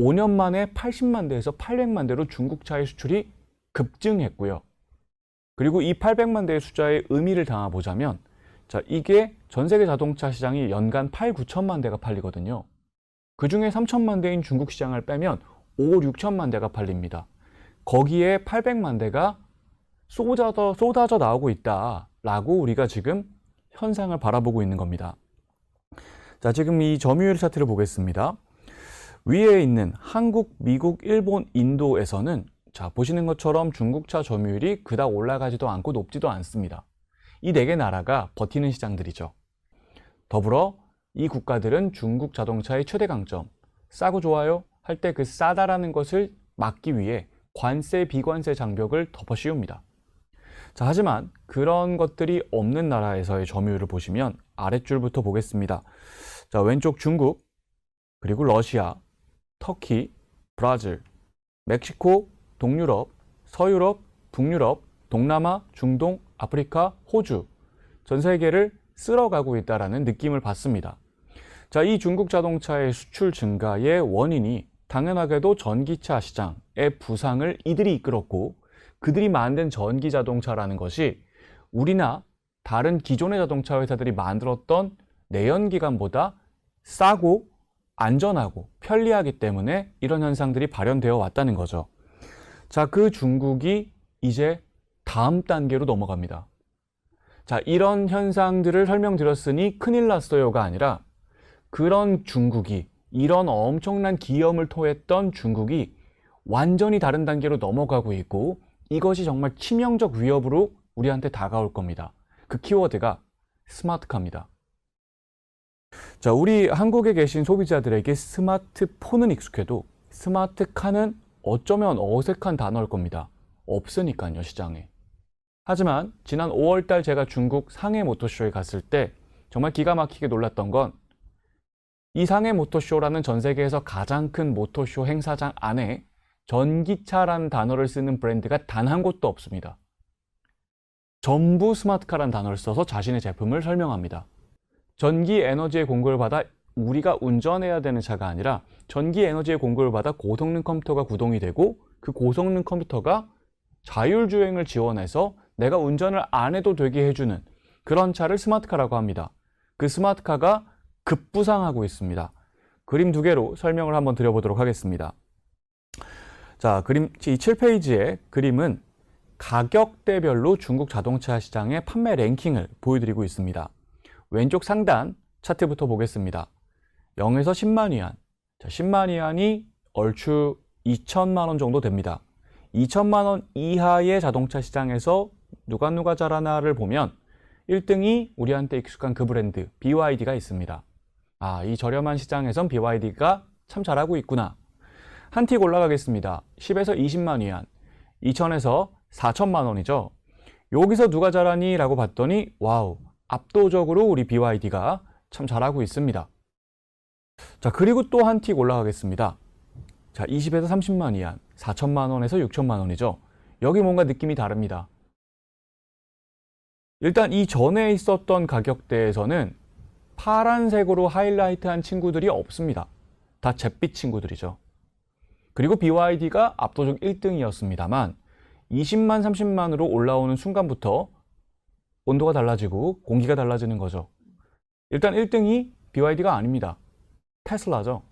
5년 만에 80만 대에서 800만 대로 중국 차의 수출이 급증했고요. 그리고 이 800만 대의 숫자의 의미를 담아보자면, 자, 이게 전 세계 자동차 시장이 연간 8, 9천만 대가 팔리거든요. 그 중에 3천만 대인 중국 시장을 빼면 5, 6천만 대가 팔립니다. 거기에 800만 대가 쏟아져 나오고 있다라고 우리가 지금 현상을 바라보고 있는 겁니다. 자, 지금 이 점유율 차트를 보겠습니다. 위에 있는 한국, 미국, 일본, 인도에서는 자, 보시는 것처럼 중국차 점유율이 그닥 올라가지도 않고 높지도 않습니다. 이 4개 나라가 버티는 시장들이죠. 더불어 이 국가들은 중국 자동차의 최대 강점, 싸고 좋아요 할 때 그 싸다라는 것을 막기 위해 관세, 비관세 장벽을 덮어 씌웁니다. 자, 하지만 그런 것들이 없는 나라에서의 점유율을 보시면 아랫줄부터 보겠습니다. 자, 왼쪽 중국, 그리고 러시아, 터키, 브라질, 멕시코, 동유럽, 서유럽, 북유럽, 동남아, 중동, 아프리카, 호주 전 세계를 쓸어가고 있다는 느낌을 받습니다. 자, 이 중국 자동차의 수출 증가의 원인이 당연하게도 전기차 시장의 부상을 이들이 이끌었고 그들이 만든 전기 자동차라는 것이 우리나 다른 기존의 자동차 회사들이 만들었던 내연기관보다 싸고 안전하고 편리하기 때문에 이런 현상들이 발현되어 왔다는 거죠. 자, 그 중국이 이제 다음 단계로 넘어갑니다. 자, 이런 현상들을 설명드렸으니 큰일 났어요가 아니라 그런 중국이, 이런 엄청난 기염을 토했던 중국이 완전히 다른 단계로 넘어가고 있고 이것이 정말 치명적 위협으로 우리한테 다가올 겁니다. 그 키워드가 스마트카입니다. 자, 우리 한국에 계신 소비자들에게 스마트폰은 익숙해도 스마트카는 어쩌면 어색한 단어일 겁니다. 없으니까요, 시장에. 하지만 지난 5월달 제가 중국 상해 모터쇼에 갔을 때 정말 기가 막히게 놀랐던 건 이 상해 모터쇼라는 전 세계에서 가장 큰 모터쇼 행사장 안에 전기차라는 단어를 쓰는 브랜드가 단 한 곳도 없습니다. 전부 스마트카라는 단어를 써서 자신의 제품을 설명합니다. 전기 에너지의 공급을 받아 우리가 운전해야 되는 차가 아니라 전기 에너지의 공급을 받아 고성능 컴퓨터가 구동이 되고 그 고성능 컴퓨터가 자율주행을 지원해서 내가 운전을 안 해도 되게 해주는 그런 차를 스마트카라고 합니다. 그 스마트카가 급부상하고 있습니다. 그림 두 개로 설명을 한번 드려보도록 하겠습니다. 자, 그림 이 7페이지의 그림은 가격대별로 중국 자동차 시장의 판매 랭킹을 보여드리고 있습니다. 왼쪽 상단 차트부터 보겠습니다. 0에서 10만 위안. 자, 10만 위안이 얼추 2천만 원 정도 됩니다. 2천만 원 이하의 자동차 시장에서 누가 잘하나를 보면 1등이 우리한테 익숙한 그 브랜드 BYD가 있습니다. 아, 이 저렴한 시장에선 BYD가 참 잘하고 있구나. 한 틱 올라가겠습니다. 10에서 20만 위안. 2천에서 4천만 원이죠. 여기서 누가 잘하니? 라고 봤더니 와우, 압도적으로 우리 BYD가 참 잘하고 있습니다. 자, 그리고 또 한 틱 올라가겠습니다. 자, 20에서 30만 위안, 4천만 원에서 6천만 원이죠. 여기 뭔가 느낌이 다릅니다. 일단 이 전에 있었던 가격대에서는 파란색으로 하이라이트한 친구들이 없습니다. 다 잿빛 친구들이죠. 그리고 BYD가 압도적 1등이었습니다만 20만, 30만으로 올라오는 순간부터 온도가 달라지고 공기가 달라지는 거죠. 일단 1등이 BYD가 아닙니다. 테슬라죠.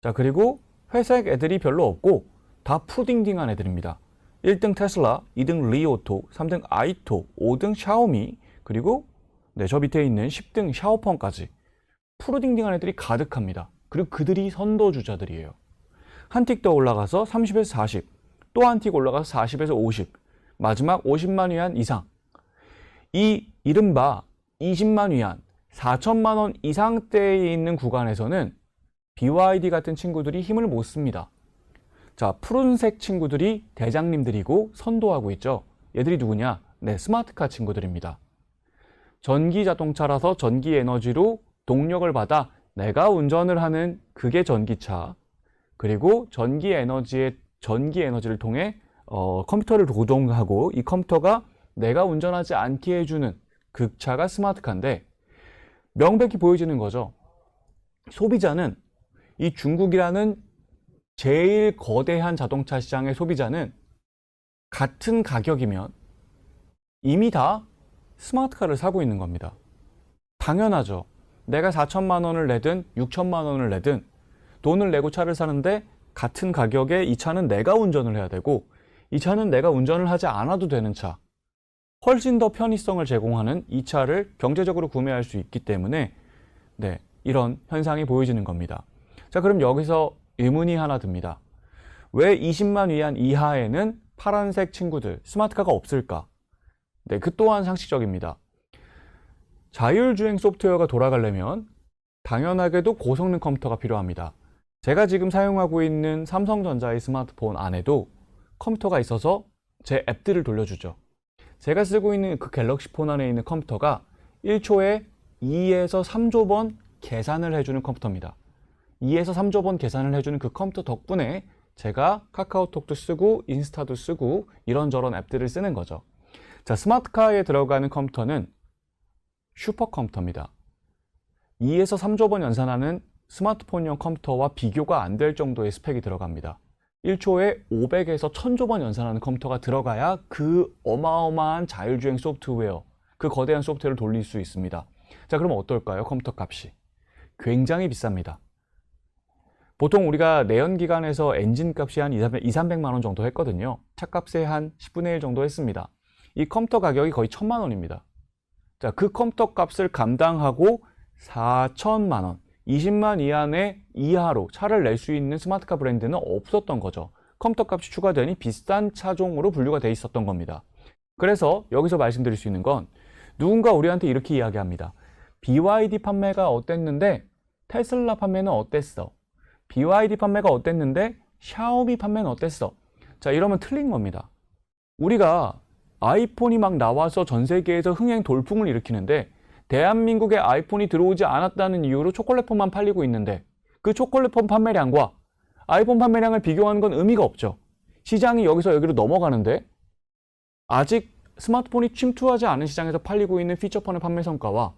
자, 그리고 회색 애들이 별로 없고 다 푸딩딩한 애들입니다. 1등 테슬라, 2등 리오토, 3등 아이토, 5등 샤오미, 그리고 저 밑에 있는 10등 샤오펑까지 푸딩딩한 애들이 가득합니다. 그리고 그들이 선도주자들이에요. 한 틱 더 올라가서 30에서 40, 또 한 틱 올라가서 40에서 50, 마지막 50만 위안 이상. 이 이른바 20만 위안, 4천만 원 이상대에 있는 구간에서는 BYD 같은 친구들이 힘을 못 씁니다. 자, 푸른색 친구들이 대장님들이고 선도하고 있죠. 얘들이 누구냐? 네, 스마트카 친구들입니다. 전기 자동차라서 전기 에너지로 동력을 받아 내가 운전을 하는 그게 전기차. 그리고 전기 에너지를 통해 컴퓨터를 구동하고 이 컴퓨터가 내가 운전하지 않게 해주는 그 차가 스마트카인데 명백히 보여지는 거죠. 소비자는 이 중국이라는 제일 거대한 자동차 시장의 소비자는 같은 가격이면 이미 다 스마트카를 사고 있는 겁니다. 당연하죠. 내가 4천만 원을 내든 6천만 원을 내든 돈을 내고 차를 사는데 같은 가격에 이 차는 내가 운전을 해야 되고 이 차는 내가 운전을 하지 않아도 되는 차. 훨씬 더 편의성을 제공하는 이 차를 경제적으로 구매할 수 있기 때문에 이런 현상이 보여지는 겁니다. 자, 그럼 여기서 의문이 하나 듭니다. 왜 20만 위안 이하에는 파란색 친구들, 스마트카가 없을까? 그 또한 상식적입니다. 자율주행 소프트웨어가 돌아가려면 당연하게도 고성능 컴퓨터가 필요합니다. 제가 지금 사용하고 있는 삼성전자의 스마트폰 안에도 컴퓨터가 있어서 제 앱들을 돌려주죠. 제가 쓰고 있는 그 갤럭시 폰 안에 있는 컴퓨터가 1초에 2에서 3조 번 계산을 해주는 컴퓨터입니다. 2에서 3조 번 계산을 해주는 그 컴퓨터 덕분에 제가 카카오톡도 쓰고 인스타도 쓰고 이런저런 앱들을 쓰는 거죠. 자, 스마트카에 들어가는 컴퓨터는 슈퍼컴퓨터입니다. 2에서 3조 번 연산하는 스마트폰용 컴퓨터와 비교가 안 될 정도의 스펙이 들어갑니다. 1초에 500에서 1000조 번 연산하는 컴퓨터가 들어가야 그 어마어마한 자율주행 소프트웨어, 그 거대한 소프트웨어를 돌릴 수 있습니다. 자, 그럼 어떨까요? 컴퓨터 값이 굉장히 비쌉니다. 보통 우리가 내연기관에서 엔진 값이 한 200~300만 원 정도 했거든요. 차값의 한 10분의 1 정도 했습니다. 이 컴퓨터 가격이 거의 1000만 원입니다. 자, 그 컴퓨터 값을 감당하고 4천만 원, 20만 이하로 차를 낼 수 있는 스마트카 브랜드는 없었던 거죠. 컴퓨터 값이 추가되니 비싼 차종으로 분류가 돼 있었던 겁니다. 그래서 여기서 말씀드릴 수 있는 건 누군가 우리한테 이렇게 이야기합니다. BYD 판매가 어땠는데 테슬라 판매는 어땠어? BYD 판매가 어땠는데 샤오미 판매는 어땠어? 자, 이러면 틀린 겁니다. 우리가 아이폰이 막 나와서 전 세계에서 흥행 돌풍을 일으키는데 대한민국에 아이폰이 들어오지 않았다는 이유로 초콜릿폰만 팔리고 있는데 그 초콜릿폰 판매량과 아이폰 판매량을 비교하는 건 의미가 없죠. 시장이 여기서 여기로 넘어가는데 아직 스마트폰이 침투하지 않은 시장에서 팔리고 있는 피처폰의 판매 성과와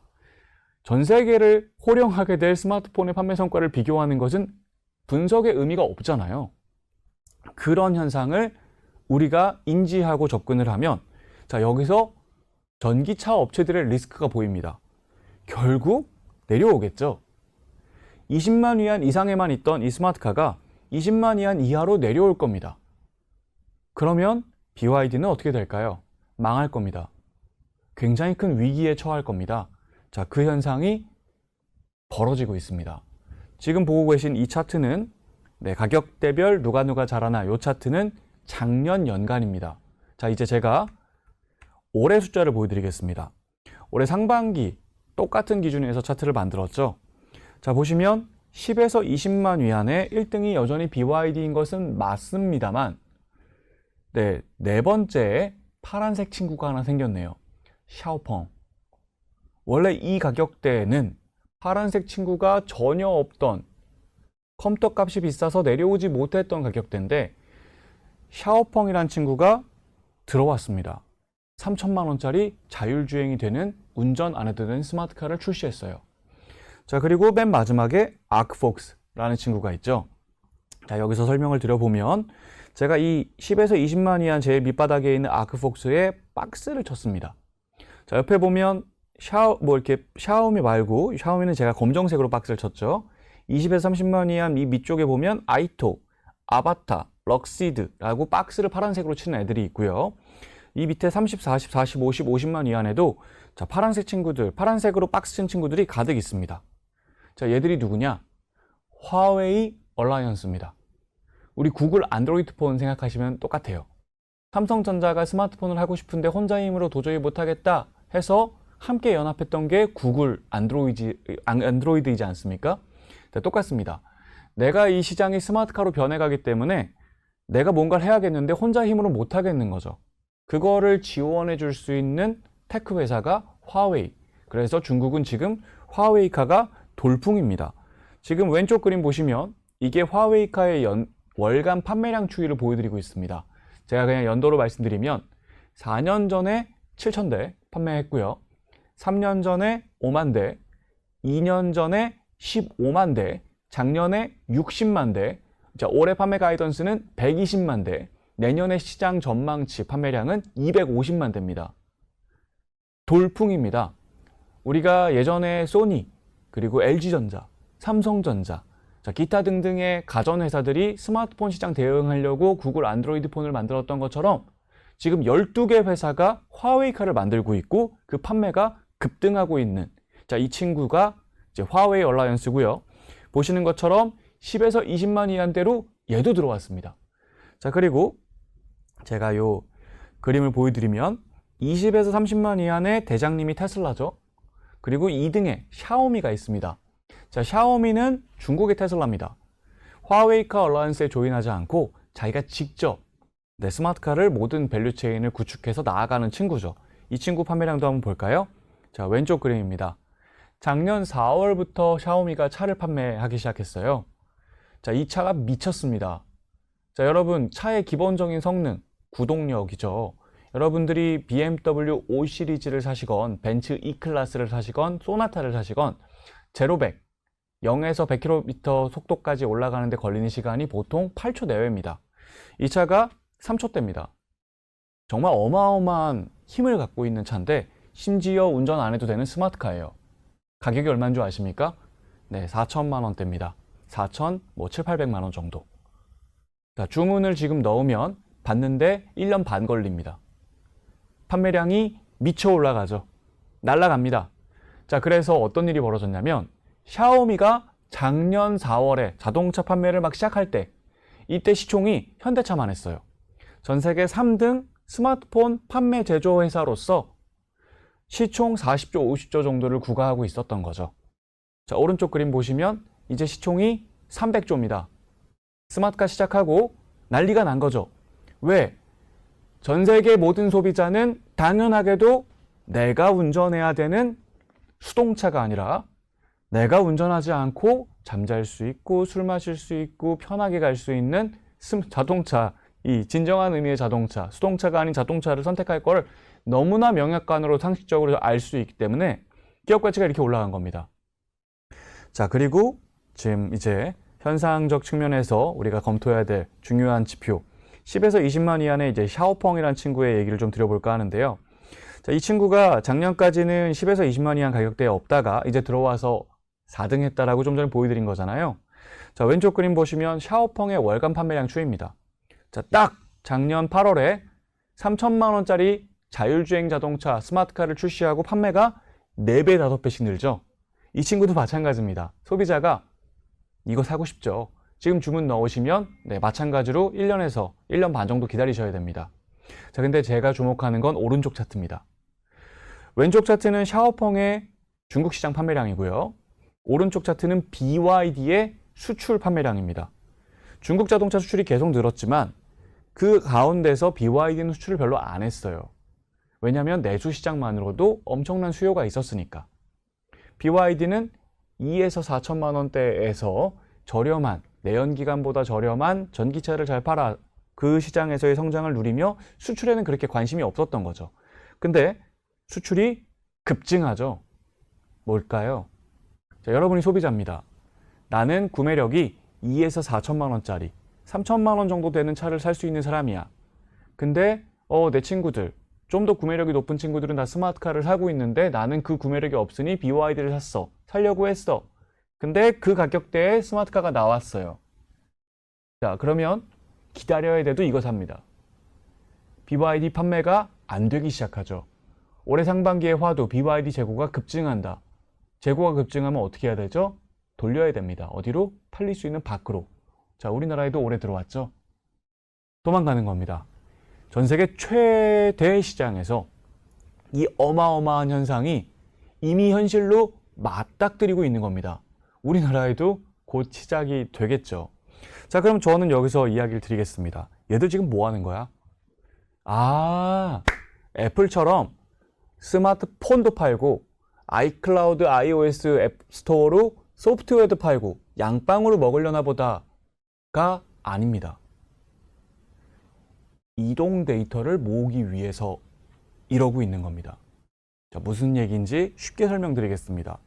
전 세계를 호령하게 될 스마트폰의 판매 성과를 비교하는 것은 분석의 의미가 없잖아요. 그런 현상을 우리가 인지하고 접근을 하면 자, 여기서 전기차 업체들의 리스크가 보입니다. 결국 내려오겠죠. 20만 위안 이상에만 있던 이 스마트카가 20만 위안 이하로 내려올 겁니다. 그러면 BYD는 어떻게 될까요? 망할 겁니다. 굉장히 큰 위기에 처할 겁니다. 자, 그 현상이 벌어지고 있습니다. 지금 보고 계신 이 차트는 가격대별 누가 잘하나 이 차트는 작년 연간입니다. 자, 이제 제가 올해 숫자를 보여드리겠습니다. 올해 상반기 똑같은 기준에서 차트를 만들었죠. 자, 보시면 10에서 20만 위안에 1등이 여전히 BYD인 것은 맞습니다만 네 번째에 파란색 친구가 하나 생겼네요. 샤오펑. 원래 이 가격대에는 파란색 친구가 전혀 없던 컴퓨터 값이 비싸서 내려오지 못했던 가격대인데 샤오펑이란 친구가 들어왔습니다. 3천만 원짜리 자율주행이 되는 운전 안 해도 되는 스마트카를 출시했어요. 자, 그리고 맨 마지막에 아크폭스라는 친구가 있죠. 자, 여기서 설명을 드려보면 제가 이 10에서 20만 위안 제일 밑바닥에 있는 아크폭스에 박스를 쳤습니다. 자, 옆에 보면 샤오미 말고 샤오미는 제가 검정색으로 박스를 쳤죠. 20에서 30만 위안 이 밑쪽에 보면 아이토, 아바타, 럭시드라고 박스를 파란색으로 치는 애들이 있고요. 이 밑에 30, 40, 40, 50, 50만 위안에도 자, 파란색 친구들, 파란색으로 박스 친 친구들이 가득 있습니다. 자, 얘들이 누구냐? 화웨이 얼라이언스입니다. 우리 구글 안드로이드 폰 생각하시면 똑같아요. 삼성전자가 스마트폰을 하고 싶은데 혼자 힘으로 도저히 못하겠다 해서 함께 연합했던 게 구글 안드로이드이지 않습니까? 네, 똑같습니다. 내가 이 시장이 스마트카로 변해가기 때문에 내가 뭔가를 해야겠는데 혼자 힘으로 못하겠는 거죠. 그거를 지원해 줄 수 있는 테크 회사가 화웨이. 그래서 중국은 지금 화웨이카가 돌풍입니다. 지금 왼쪽 그림 보시면 이게 화웨이카의 월간 판매량 추이를 보여드리고 있습니다. 제가 그냥 연도로 말씀드리면 4년 전에 7,000대 판매했고요. 3년 전에 5만 대, 2년 전에 15만 대, 작년에 60만 대, 자, 올해 판매 가이던스는 120만 대, 내년의 시장 전망치 판매량은 250만 대입니다. 돌풍입니다. 우리가 예전에 소니, 그리고 LG전자, 삼성전자, 자, 기타 등등의 가전회사들이 스마트폰 시장 대응하려고 구글 안드로이드 폰을 만들었던 것처럼 지금 12개 회사가 화웨이카를 만들고 있고 그 판매가 급등하고 있는 자, 이 친구가 이제 화웨이 얼라이언스고요. 보시는 것처럼 10에서 20만 위안대로 얘도 들어왔습니다. 자, 그리고 제가 요 그림을 보여드리면 20에서 30만 위안의 대장님이 테슬라죠. 그리고 2등에 샤오미가 있습니다. 자, 샤오미는 중국의 테슬라입니다. 화웨이카 얼라이언스에 조인하지 않고 자기가 직접 스마트카를 모든 밸류체인을 구축해서 나아가는 친구죠. 이 친구 판매량도 한번 볼까요? 자, 왼쪽 그림입니다. 작년 4월부터 샤오미가 차를 판매하기 시작했어요. 자, 이 차가 미쳤습니다. 자, 여러분, 차의 기본적인 성능, 구동력이죠. 여러분들이 BMW 5 시리즈를 사시건, 벤츠 E클래스를 사시건, 소나타를 사시건, 제로백, 0에서 100km 속도까지 올라가는데 걸리는 시간이 보통 8초 내외입니다. 이 차가 3초대입니다. 정말 어마어마한 힘을 갖고 있는 차인데 심지어 운전 안 해도 되는 스마트카예요. 가격이 얼마인 줄 아십니까? 네, 4천만 원대입니다. 4천, 7,800만 원 정도. 자, 주문을 지금 넣으면 받는데 1년 반 걸립니다. 판매량이 미쳐 올라가죠. 날아갑니다. 자, 그래서 어떤 일이 벌어졌냐면 샤오미가 작년 4월에 자동차 판매를 막 시작할 때 이때 시총이 현대차만 했어요. 전 세계 3등 스마트폰 판매 제조 회사로서 시총 40조, 50조 정도를 구가하고 있었던 거죠. 자, 오른쪽 그림 보시면 이제 시총이 300조입니다. 스마트카 시작하고 난리가 난 거죠. 왜? 전 세계 모든 소비자는 당연하게도 내가 운전해야 되는 수동차가 아니라 내가 운전하지 않고 잠잘 수 있고 술 마실 수 있고 편하게 갈 수 있는 자동차, 이 진정한 의미의 자동차, 수동차가 아닌 자동차를 선택할 걸 너무나 명약관으로 상식적으로 알 수 있기 때문에 기업 가치가 이렇게 올라간 겁니다. 자, 그리고 지금 이제 현상적 측면에서 우리가 검토해야 될 중요한 지표 10에서 20만 이하의 이제 샤오펑이라는 친구의 얘기를 좀 드려볼까 하는데요. 자, 이 친구가 작년까지는 10에서 20만 이하 가격대에 없다가 이제 들어와서 4등 했다라고 좀 전에 보여드린 거잖아요. 자, 왼쪽 그림 보시면 샤오펑의 월간 판매량 추이입니다. 자, 딱 작년 8월에 3천만 원짜리 자율주행 자동차 스마트카를 출시하고 판매가 4배, 5배씩 늘죠. 이 친구도 마찬가지입니다. 소비자가 이거 사고 싶죠. 지금 주문 넣으시면 네, 마찬가지로 1년에서 1년 반 정도 기다리셔야 됩니다. 자, 근데 제가 주목하는 건 오른쪽 차트입니다. 왼쪽 차트는 샤오펑의 중국 시장 판매량이고요. 오른쪽 차트는 BYD의 수출 판매량입니다. 중국 자동차 수출이 계속 늘었지만 그 가운데서 BYD는 수출을 별로 안 했어요. 왜냐하면 내수 시장만으로도 엄청난 수요가 있었으니까. BYD는 2에서 4천만 원대에서 저렴한, 내연기관보다 저렴한 전기차를 잘 팔아 그 시장에서의 성장을 누리며 수출에는 그렇게 관심이 없었던 거죠. 근데 수출이 급증하죠. 뭘까요? 자, 여러분이 소비자입니다. 나는 구매력이 2에서 4천만 원짜리, 3천만 원 정도 되는 차를 살 수 있는 사람이야. 근데 내 친구들, 좀 더 구매력이 높은 친구들은 다 스마트카를 사고 있는데 나는 그 구매력이 없으니 BYD를 샀어. 살려고 했어. 근데 그 가격대에 스마트카가 나왔어요. 자, 그러면 기다려야 돼도 이거 삽니다. BYD 판매가 안 되기 시작하죠. 올해 상반기에 화두 BYD 재고가 급증한다. 재고가 급증하면 어떻게 해야 되죠? 돌려야 됩니다. 어디로? 팔릴 수 있는 밖으로. 자, 우리나라에도 올해 들어왔죠. 도망가는 겁니다. 전 세계 최대 시장에서 이 어마어마한 현상이 이미 현실로 맞닥뜨리고 있는 겁니다. 우리나라에도 곧 시작이 되겠죠. 자, 그럼 저는 여기서 이야기를 드리겠습니다. 얘들 지금 뭐 하는 거야? 애플처럼 스마트폰도 팔고 아이클라우드, iOS 앱 스토어로 소프트웨어도 팔고 양빵으로 먹으려나 보다가 아닙니다. 이동 데이터를 모으기 위해서 이러고 있는 겁니다. 자, 무슨 얘기인지 쉽게 설명드리겠습니다.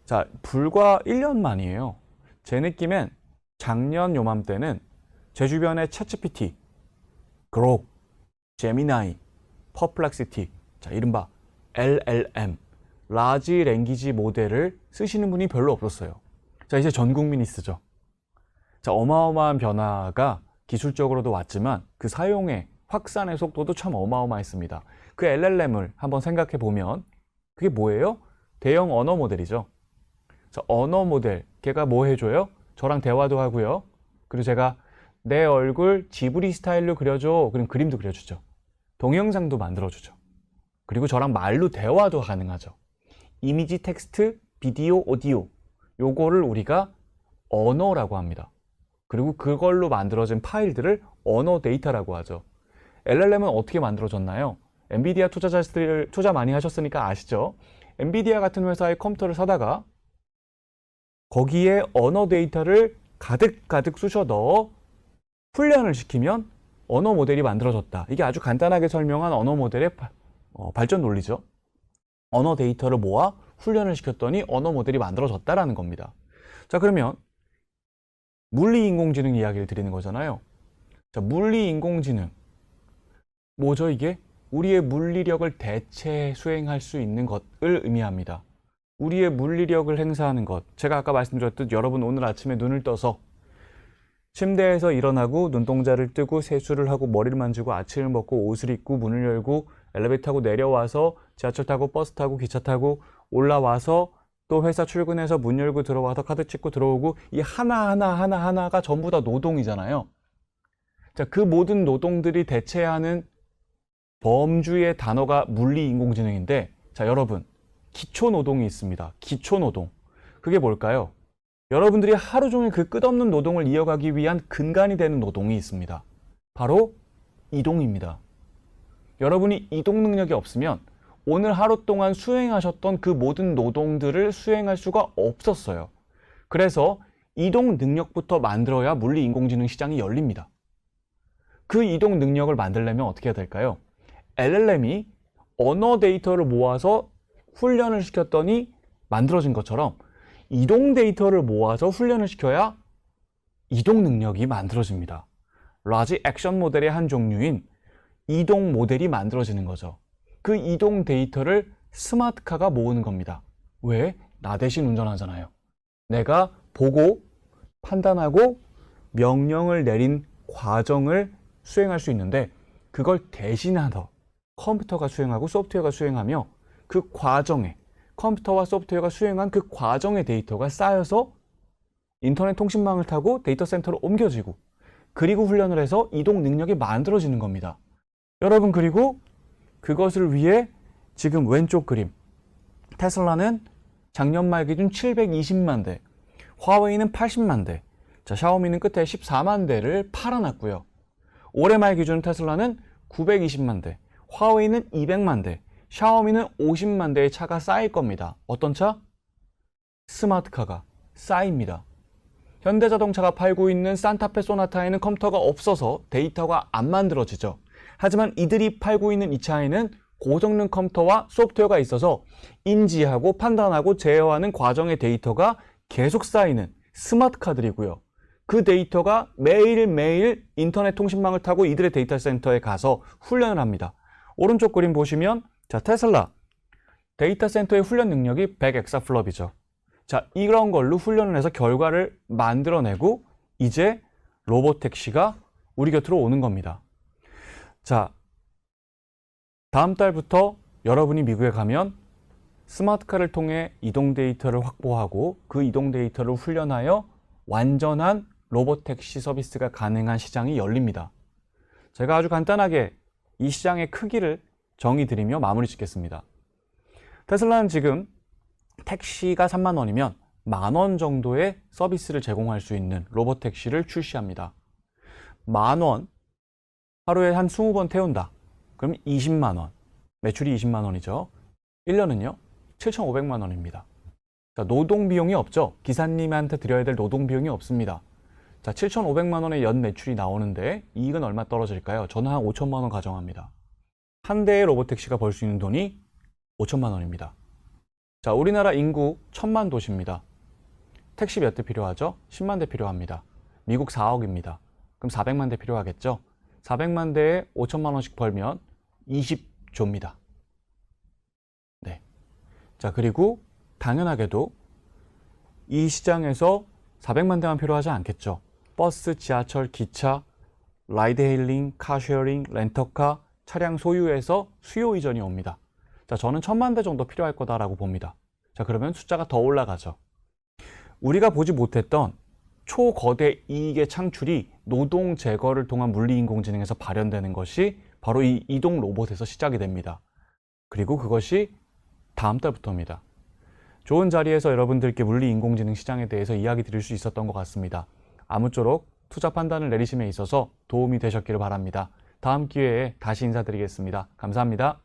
자, 불과 1년 만이에요. 제 느낌엔 작년 요맘때는 제 주변에 챗GPT, 그록, 제미나이, 퍼플렉시티, 자, 이른바 LLM, 라지 랭귀지 모델을 쓰시는 분이 별로 없었어요. 자, 이제 전 국민이 쓰죠. 자, 어마어마한 변화가 기술적으로도 왔지만 그 사용의 확산의 속도도 참 어마어마했습니다. 그 LLM을 한번 생각해 보면 그게 뭐예요? 대형 언어 모델이죠. 자, 언어 모델, 걔가 뭐 해줘요? 저랑 대화도 하고요. 그리고 제가 내 얼굴 지브리 스타일로 그려줘. 그럼 그림도 그려주죠. 동영상도 만들어주죠. 그리고 저랑 말로 대화도 가능하죠. 이미지, 텍스트, 비디오, 오디오, 요거를 우리가 언어라고 합니다. 그리고 그걸로 만들어진 파일들을 언어 데이터라고 하죠. LLM은 어떻게 만들어졌나요? 엔비디아 투자자들 투자 많이 하셨으니까 아시죠? 엔비디아 같은 회사의 컴퓨터를 사다가 거기에 언어 데이터를 가득가득 쑤셔 넣어 훈련을 시키면 언어 모델이 만들어졌다. 이게 아주 간단하게 설명한 언어 모델의 발전 논리죠. 언어 데이터를 모아 훈련을 시켰더니 언어 모델이 만들어졌다라는 겁니다. 자, 그러면 물리인공지능 이야기를 드리는 거잖아요. 자, 물리인공지능. 뭐죠, 이게? 우리의 물리력을 대체 수행할 수 있는 것을 의미합니다. 우리의 물리력을 행사하는 것. 제가 아까 말씀드렸듯 여러분 오늘 아침에 눈을 떠서 침대에서 일어나고 눈동자를 뜨고 세수를 하고 머리를 만지고 아침을 먹고 옷을 입고 문을 열고 엘리베이터 타고 내려와서 지하철 타고 버스 타고 기차 타고 올라와서 또 회사 출근해서 문 열고 들어와서 카드 찍고 들어오고 이 하나하나가 전부 다 노동이잖아요. 자, 그 모든 노동들이 대체하는 범주의 단어가 물리인공지능인데, 자, 여러분, 기초노동이 있습니다. 기초노동. 그게 뭘까요? 여러분들이 하루 종일 그 끝없는 노동을 이어가기 위한 근간이 되는 노동이 있습니다. 바로 이동입니다. 여러분이 이동 능력이 없으면 오늘 하루 동안 수행하셨던 그 모든 노동들을 수행할 수가 없었어요. 그래서 이동 능력부터 만들어야 물리인공지능 시장이 열립니다. 그 이동 능력을 만들려면 어떻게 해야 될까요? LLM이 언어 데이터를 모아서 훈련을 시켰더니 만들어진 것처럼 이동 데이터를 모아서 훈련을 시켜야 이동 능력이 만들어집니다. 라지 액션 모델의 한 종류인 이동 모델이 만들어지는 거죠. 그 이동 데이터를 스마트카가 모으는 겁니다. 왜? 나 대신 운전하잖아요. 내가 보고 판단하고 명령을 내린 과정을 수행할 수 있는데 그걸 대신하더 컴퓨터가 수행하고 소프트웨어가 수행하며 그 과정에 컴퓨터와 소프트웨어가 수행한 그 과정의 데이터가 쌓여서 인터넷 통신망을 타고 데이터 센터로 옮겨지고 그리고 훈련을 해서 이동 능력이 만들어지는 겁니다. 여러분, 그리고 그것을 위해 지금 왼쪽 그림 테슬라는 작년 말 기준 720만 대, 화웨이는 80만 대, 자, 샤오미는 끝에 14만 대를 팔아놨고요. 올해 말 기준 테슬라는 920만 대, 화웨이는 200만 대, 샤오미는 50만 대의 차가 쌓일 겁니다. 어떤 차? 스마트카가 쌓입니다. 현대자동차가 팔고 있는 산타페 소나타에는 컴퓨터가 없어서 데이터가 안 만들어지죠. 하지만 이들이 팔고 있는 이 차에는 고성능 컴퓨터와 소프트웨어가 있어서 인지하고 판단하고 제어하는 과정의 데이터가 계속 쌓이는 스마트카들이고요. 그 데이터가 매일매일 인터넷 통신망을 타고 이들의 데이터 센터에 가서 훈련을 합니다. 오른쪽 그림 보시면, 자, 테슬라 데이터 센터의 훈련 능력이 100엑사플롭이죠. 자, 이런 걸로 훈련을 해서 결과를 만들어내고 이제 로보택시가 우리 곁으로 오는 겁니다. 자, 다음 달부터 여러분이 미국에 가면 스마트카를 통해 이동 데이터를 확보하고 그 이동 데이터를 훈련하여 완전한 로보택시 서비스가 가능한 시장이 열립니다. 제가 아주 간단하게 이 시장의 크기를 정의드리며 마무리 짓겠습니다. 테슬라는 지금 택시가 3만 원이면 10,000원 정도의 서비스를 제공할 수 있는 로보택시를 출시합니다. 10,000원, 하루에 한 20번 태운다. 그럼 20만 원, 매출이 20만 원이죠. 1년은요 7,500만 원입니다. 자, 노동 비용이 없죠. 기사님한테 드려야 될 노동 비용이 없습니다. 자, 7,500만 원의 연 매출이 나오는데 이익은 얼마 떨어질까요? 저는 한 5천만 원 가정합니다. 한 대의 로보택시가 벌 수 있는 돈이 5천만 원입니다. 자, 우리나라 인구 1,000만 도시입니다. 택시 몇 대 필요하죠? 10만 대 필요합니다. 미국 4억입니다. 그럼 400만 대 필요하겠죠? 400만 대에 5천만 원씩 벌면 20조입니다. 네. 자, 그리고 당연하게도 이 시장에서 400만 대만 필요하지 않겠죠. 버스, 지하철, 기차, 라이드 헤일링, 카쉐어링, 렌터카, 차량 소유에서 수요 이전이 옵니다. 자, 저는 1,000만 대 정도 필요할 거다라고 봅니다. 자, 그러면 숫자가 더 올라가죠. 우리가 보지 못했던 초거대 이익의 창출이 노동 제거를 통한 물리인공지능에서 발현되는 것이 바로 이 이동 로봇에서 시작이 됩니다. 그리고 그것이 다음 달부터입니다. 좋은 자리에서 여러분들께 물리인공지능 시장에 대해서 이야기 드릴 수 있었던 것 같습니다. 아무쪼록 투자 판단을 내리심에 있어서 도움이 되셨기를 바랍니다. 다음 기회에 다시 인사드리겠습니다. 감사합니다.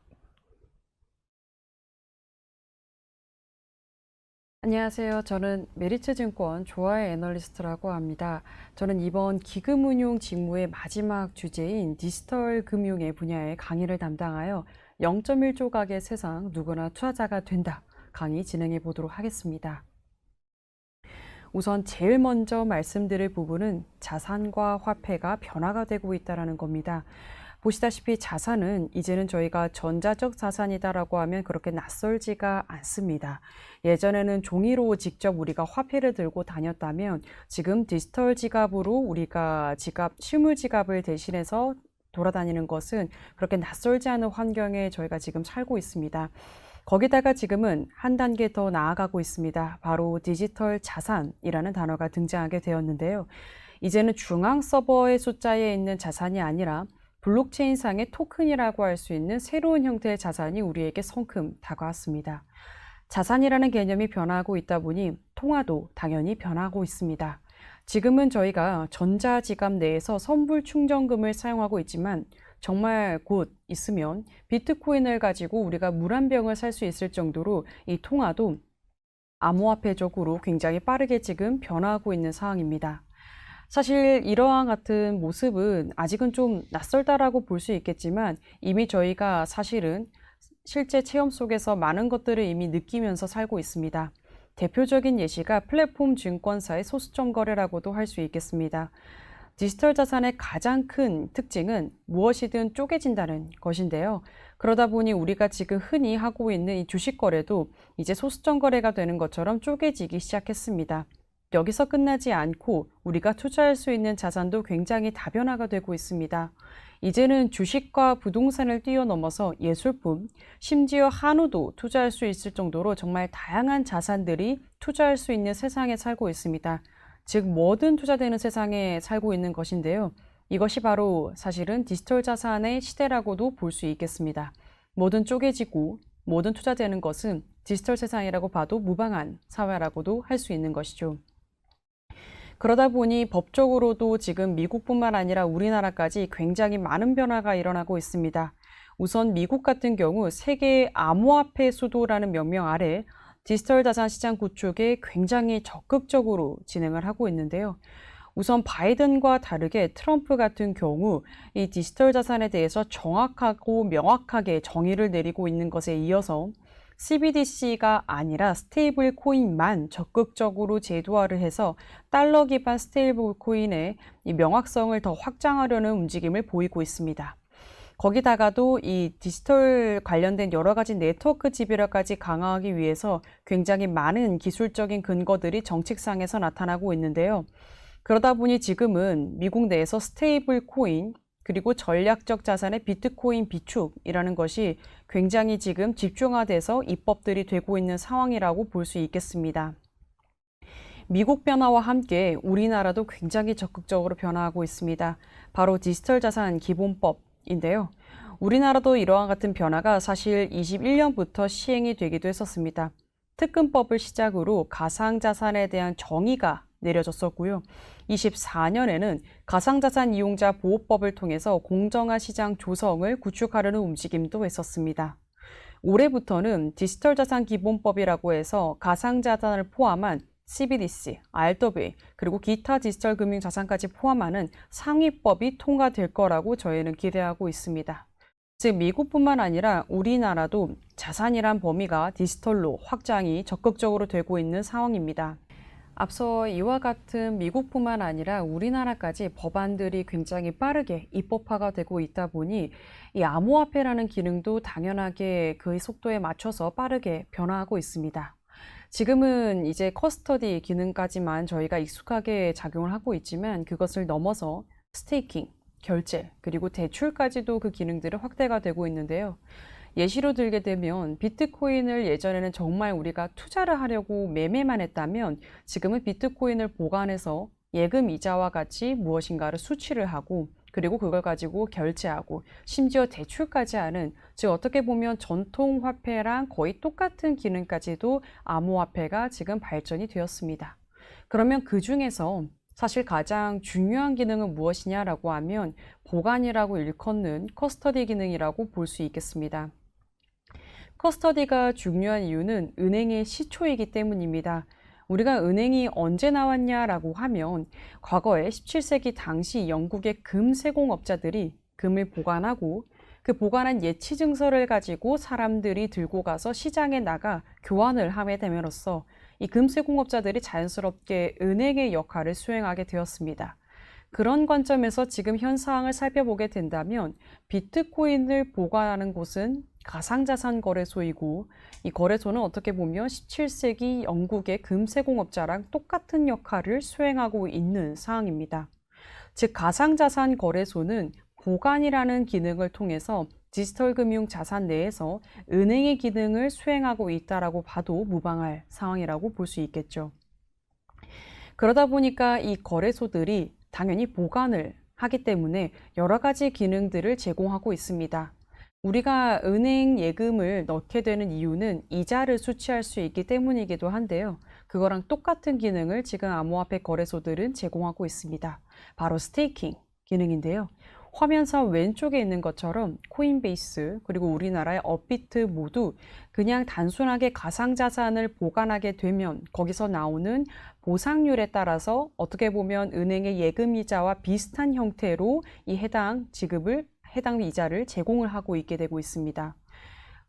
안녕하세요. 저는 메리츠증권 조아의 애널리스트라고 합니다. 저는 이번 기금운용 직무의 마지막 주제인 디지털 금융의 분야의 강의를 담당하여 0.1조각의 세상 누구나 투자자가 된다 강의 진행해 보도록 하겠습니다. 우선 제일 먼저 말씀드릴 부분은 자산과 화폐가 변화가 되고 있다는 겁니다. 보시다시피 자산은 이제는 저희가 전자적 자산이다라고 하면 그렇게 낯설지가 않습니다. 예전에는 종이로 직접 우리가 화폐를 들고 다녔다면 지금 디지털 지갑으로 우리가 실물 지갑을 대신해서 돌아다니는 것은 그렇게 낯설지 않은 환경에 저희가 지금 살고 있습니다. 거기다가 지금은 한 단계 더 나아가고 있습니다. 바로 디지털 자산이라는 단어가 등장하게 되었는데요. 이제는 중앙 서버의 숫자에 있는 자산이 아니라 블록체인상의 토큰이라고 할 수 있는 새로운 형태의 자산이 우리에게 성큼 다가왔습니다. 자산이라는 개념이 변화하고 있다 보니 통화도 당연히 변화하고 있습니다. 지금은 저희가 전자지갑 내에서 선불 충전금을 사용하고 있지만 정말 곧 있으면 비트코인을 가지고 우리가 물 한 병을 살 수 있을 정도로 이 통화도 암호화폐적으로 굉장히 빠르게 지금 변화하고 있는 상황입니다. 사실 이러한 같은 모습은 아직은 좀 낯설다라고 볼 수 있겠지만 이미 저희가 사실은 실제 체험 속에서 많은 것들을 이미 느끼면서 살고 있습니다. 대표적인 예시가 플랫폼 증권사의 소수점 거래라고도 할 수 있겠습니다. 디지털 자산의 가장 큰 특징은 무엇이든 쪼개진다는 것인데요. 그러다 보니 우리가 지금 흔히 하고 있는 이 주식 거래도 이제 소수점 거래가 되는 것처럼 쪼개지기 시작했습니다. 여기서 끝나지 않고 우리가 투자할 수 있는 자산도 굉장히 다변화가 되고 있습니다. 이제는 주식과 부동산을 뛰어넘어서 예술품, 심지어 한우도 투자할 수 있을 정도로 정말 다양한 자산들이 투자할 수 있는 세상에 살고 있습니다. 즉 뭐든 투자되는 세상에 살고 있는 것인데요. 이것이 바로 사실은 디지털 자산의 시대라고도 볼 수 있겠습니다. 뭐든 쪼개지고 뭐든 투자되는 것은 디지털 세상이라고 봐도 무방한 사회라고도 할 수 있는 것이죠. 그러다 보니 법적으로도 지금 미국뿐만 아니라 우리나라까지 굉장히 많은 변화가 일어나고 있습니다. 우선 미국 같은 경우 세계 암호화폐 수도라는 명명 아래 디지털 자산 시장 구축에 굉장히 적극적으로 진행을 하고 있는데요. 우선 바이든과 다르게 트럼프 같은 경우 이 디지털 자산에 대해서 정확하고 명확하게 정의를 내리고 있는 것에 이어서 CBDC가 아니라 스테이블 코인만 적극적으로 제도화를 해서 달러 기반 스테이블 코인의 이 명확성을 더 확장하려는 움직임을 보이고 있습니다. 거기다가도 이 디지털 관련된 여러 가지 네트워크 지배력까지 강화하기 위해서 굉장히 많은 기술적인 근거들이 정책상에서 나타나고 있는데요. 그러다 보니 지금은 미국 내에서 스테이블 코인, 그리고 전략적 자산의 비트코인 비축이라는 것이 굉장히 지금 집중화돼서 입법들이 되고 있는 상황이라고 볼 수 있겠습니다. 미국 변화와 함께 우리나라도 굉장히 적극적으로 변화하고 있습니다. 바로 디지털 자산 기본법인데요. 우리나라도 이러한 같은 변화가 사실 21년부터 시행이 되기도 했었습니다. 특근법을 시작으로 가상자산에 대한 정의가 내려졌었고요. 24년에는 가상자산 이용자 보호법을 통해서 공정한 시장 조성을 구축하려는 움직임도 있었습니다. 올해부터는 디지털 자산 기본법이라고 해서 가상자산을 포함한 CBDC, RWA, 그리고 기타 디지털 금융 자산까지 포함하는 상위법이 통과될 거라고 저희는 기대하고 있습니다. 즉 미국뿐만 아니라 우리나라도 자산이란 범위가 디지털로 확장이 적극적으로 되고 있는 상황입니다. 앞서 이와 같은 미국뿐만 아니라 우리나라까지 법안들이 굉장히 빠르게 입법화가 되고 있다 보니 이 암호화폐라는 기능도 당연하게 그의 속도에 맞춰서 빠르게 변화하고 있습니다. 지금은 이제 커스터디 기능까지만 저희가 익숙하게 작용을 하고 있지만 그것을 넘어서 스테이킹, 결제, 그리고 대출까지도 그 기능들이 확대가 되고 있는데요. 예시로 들게 되면 비트코인을 예전에는 정말 우리가 투자를 하려고 매매만 했다면 지금은 비트코인을 보관해서 예금 이자와 같이 무엇인가를 수취를 하고 그리고 그걸 가지고 결제하고 심지어 대출까지 하는, 즉 어떻게 보면 전통 화폐랑 거의 똑같은 기능까지도 암호화폐가 지금 발전이 되었습니다. 그러면 그 중에서 사실 가장 중요한 기능은 무엇이냐라고 하면 보관이라고 일컫는 커스터디 기능이라고 볼 수 있겠습니다. 커스터디가 중요한 이유는 은행의 시초이기 때문입니다. 우리가 은행이 언제 나왔냐라고 하면 과거에 17세기 당시 영국의 금 세공업자들이 금을 보관하고 그 보관한 예치 증서를 가지고 사람들이 들고 가서 시장에 나가 교환을 하게 됨으로써 이 금세공업자들이 자연스럽게 은행의 역할을 수행하게 되었습니다. 그런 관점에서 지금 현 상황을 살펴보게 된다면 비트코인을 보관하는 곳은 가상자산 거래소이고 이 거래소는 어떻게 보면 17세기 영국의 금세공업자랑 똑같은 역할을 수행하고 있는 상황입니다. 즉 가상자산 거래소는 보관이라는 기능을 통해서 디지털 금융 자산 내에서 은행의 기능을 수행하고 있다라고 봐도 무방할 상황이라고 볼 수 있겠죠. 그러다 보니까 이 거래소들이 당연히 보관을 하기 때문에 여러 가지 기능들을 제공하고 있습니다. 우리가 은행 예금을 넣게 되는 이유는 이자를 수취할 수 있기 때문이기도 한데요. 그거랑 똑같은 기능을 지금 암호화폐 거래소들은 제공하고 있습니다. 바로 스테이킹 기능인데요. 화면상 왼쪽에 있는 것처럼 코인베이스 그리고 우리나라의 업비트 모두 그냥 단순하게 가상자산을 보관하게 되면 거기서 나오는 보상률에 따라서 어떻게 보면 은행의 예금이자와 비슷한 형태로 이 해당 이자를 제공을 하고 있게 되고 있습니다.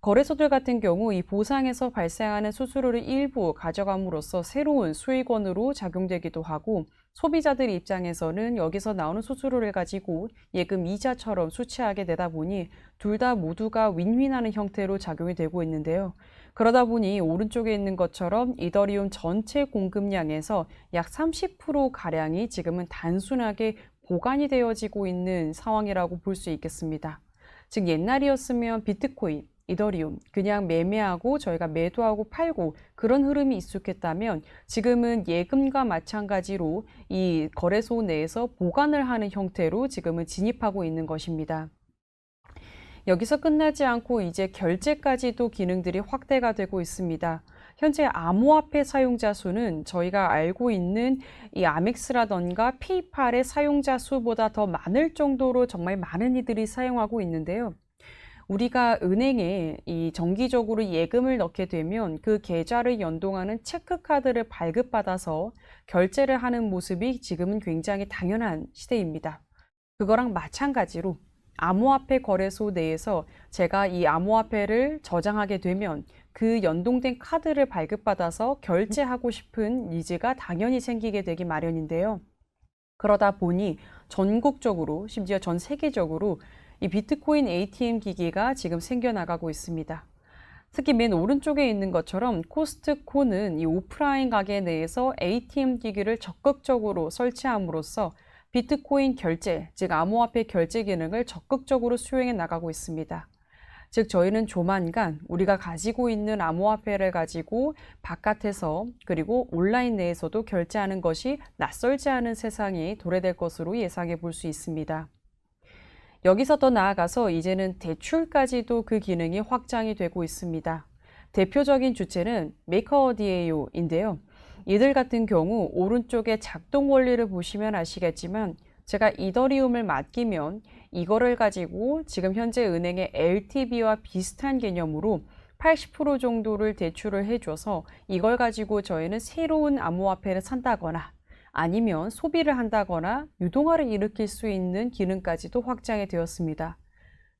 거래소들 같은 경우 이 보상에서 발생하는 수수료를 일부 가져감으로써 새로운 수익원으로 작용되기도 하고 소비자들 입장에서는 여기서 나오는 수수료를 가지고 예금 이자처럼 수취하게 되다 보니 둘 다 모두가 윈윈하는 형태로 작용이 되고 있는데요. 그러다 보니 오른쪽에 있는 것처럼 이더리움 전체 공급량에서 약 30%가량이 지금은 단순하게 보관이 되어지고 있는 상황이라고 볼 수 있겠습니다. 즉 옛날이었으면 비트코인, 이더리움 그냥 매매하고 저희가 매도하고 팔고 그런 흐름이 익숙했다면 지금은 예금과 마찬가지로 이 거래소 내에서 보관을 하는 형태로 지금은 진입하고 있는 것입니다. 여기서 끝나지 않고 이제 결제까지도 기능들이 확대가 되고 있습니다. 현재 암호화폐 사용자 수는 저희가 알고 있는 이 아멕스라던가 페이팔의 사용자 수보다 더 많을 정도로 정말 많은 이들이 사용하고 있는데요. 우리가 은행에 이 정기적으로 예금을 넣게 되면 그 계좌를 연동하는 체크카드를 발급받아서 결제를 하는 모습이 지금은 굉장히 당연한 시대입니다. 그거랑 마찬가지로 암호화폐 거래소 내에서 제가 이 암호화폐를 저장하게 되면 그 연동된 카드를 발급받아서 결제하고 싶은 니즈가 당연히 생기게 되기 마련인데요. 그러다 보니 전국적으로 심지어 전 세계적으로 이 비트코인 ATM 기기가 지금 생겨나가고 있습니다. 특히 맨 오른쪽에 있는 것처럼 코스트코는 이 오프라인 가게 내에서 ATM 기기를 적극적으로 설치함으로써 비트코인 결제, 즉 암호화폐 결제 기능을 적극적으로 수행해 나가고 있습니다. 즉 저희는 조만간 우리가 가지고 있는 암호화폐를 가지고 바깥에서 그리고 온라인 내에서도 결제하는 것이 낯설지 않은 세상이 도래될 것으로 예상해 볼 수 있습니다. 여기서 더 나아가서 이제는 대출까지도 그 기능이 확장이 되고 있습니다. 대표적인 주체는 메이커어디에이오인데요. 이들 같은 경우 오른쪽에 작동 원리를 보시면 아시겠지만 제가 이더리움을 맡기면 이거를 가지고 지금 현재 은행의 LTV와 비슷한 개념으로 80% 정도를 대출을 해줘서 이걸 가지고 저희는 새로운 암호화폐를 산다거나 아니면 소비를 한다거나 유동화를 일으킬 수 있는 기능까지도 확장이 되었습니다.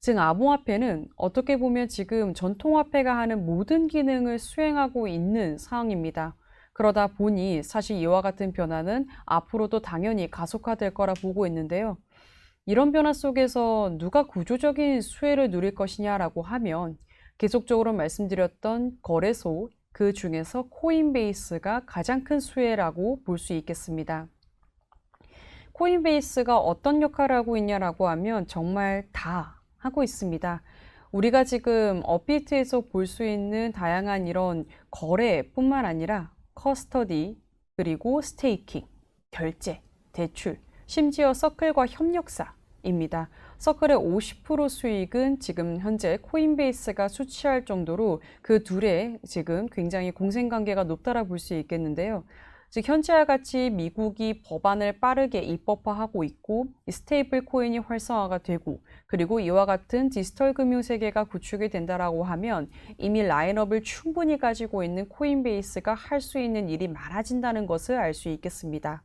즉 암호화폐는 어떻게 보면 지금 전통화폐가 하는 모든 기능을 수행하고 있는 상황입니다. 그러다 보니 사실 이와 같은 변화는 앞으로도 당연히 가속화될 거라 보고 있는데요. 이런 변화 속에서 누가 구조적인 수혜를 누릴 것이냐라고 하면 계속적으로 말씀드렸던 거래소, 그 중에서 코인베이스가 가장 큰 수혜라고 볼 수 있겠습니다. 코인베이스가 어떤 역할을 하고 있냐라고 하면 정말 다 하고 있습니다. 우리가 지금 업비트에서 볼 수 있는 다양한 이런 거래뿐만 아니라 커스터디, 그리고 스테이킹, 결제, 대출, 심지어 서클과 협력사입니다. 서클의 50% 수익은 지금 현재 코인베이스가 수취할 정도로 그 둘의 지금 굉장히 공생관계가 높다라 볼 수 있겠는데요. 즉 현재와 같이 미국이 법안을 빠르게 입법화하고 있고 이 스테이블 코인이 활성화가 되고 그리고 이와 같은 디지털 금융 세계가 구축이 된다라고 하면 이미 라인업을 충분히 가지고 있는 코인베이스가 할 수 있는 일이 많아진다는 것을 알 수 있겠습니다.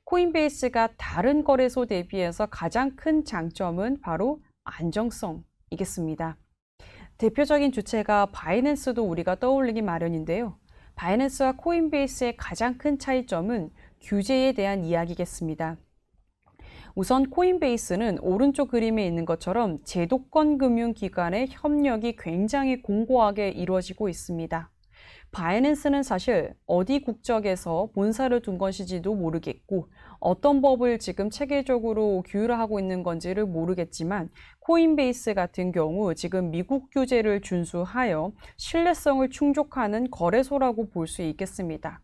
코인베이스가 다른 거래소 대비해서 가장 큰 장점은 바로 안정성이겠습니다. 대표적인 주체가 바이낸스도 우리가 떠올리기 마련인데요. 바이낸스와 코인베이스의 가장 큰 차이점은 규제에 대한 이야기겠습니다. 우선 코인베이스는 오른쪽 그림에 있는 것처럼 제도권 금융기관의 협력이 굉장히 공고하게 이루어지고 있습니다. 바이낸스는 사실 어디 국적에서 본사를 둔 것인지도 모르겠고 어떤 법을 지금 체계적으로 규율하고 있는 건지를 모르겠지만 코인베이스 같은 경우 지금 미국 규제를 준수하여 신뢰성을 충족하는 거래소라고 볼 수 있겠습니다.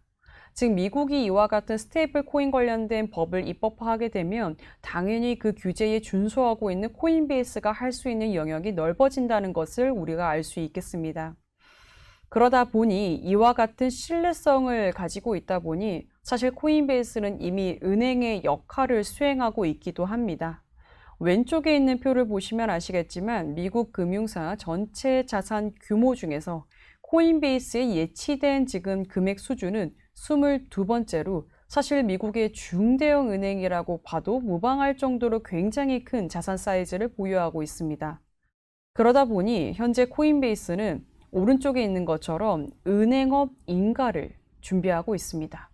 즉 미국이 이와 같은 스테이블 코인 관련된 법을 입법화하게 되면 당연히 그 규제에 준수하고 있는 코인베이스가 할 수 있는 영역이 넓어진다는 것을 우리가 알 수 있겠습니다. 그러다 보니 이와 같은 신뢰성을 가지고 있다 보니 사실 코인베이스는 이미 은행의 역할을 수행하고 있기도 합니다. 왼쪽에 있는 표를 보시면 아시겠지만 미국 금융사 전체 자산 규모 중에서 코인베이스의 예치된 지금 금액 수준은 22번째로 사실 미국의 중대형 은행이라고 봐도 무방할 정도로 굉장히 큰 자산 사이즈를 보유하고 있습니다. 그러다 보니 현재 코인베이스는 오른쪽에 있는 것처럼 은행업 인가를 준비하고 있습니다.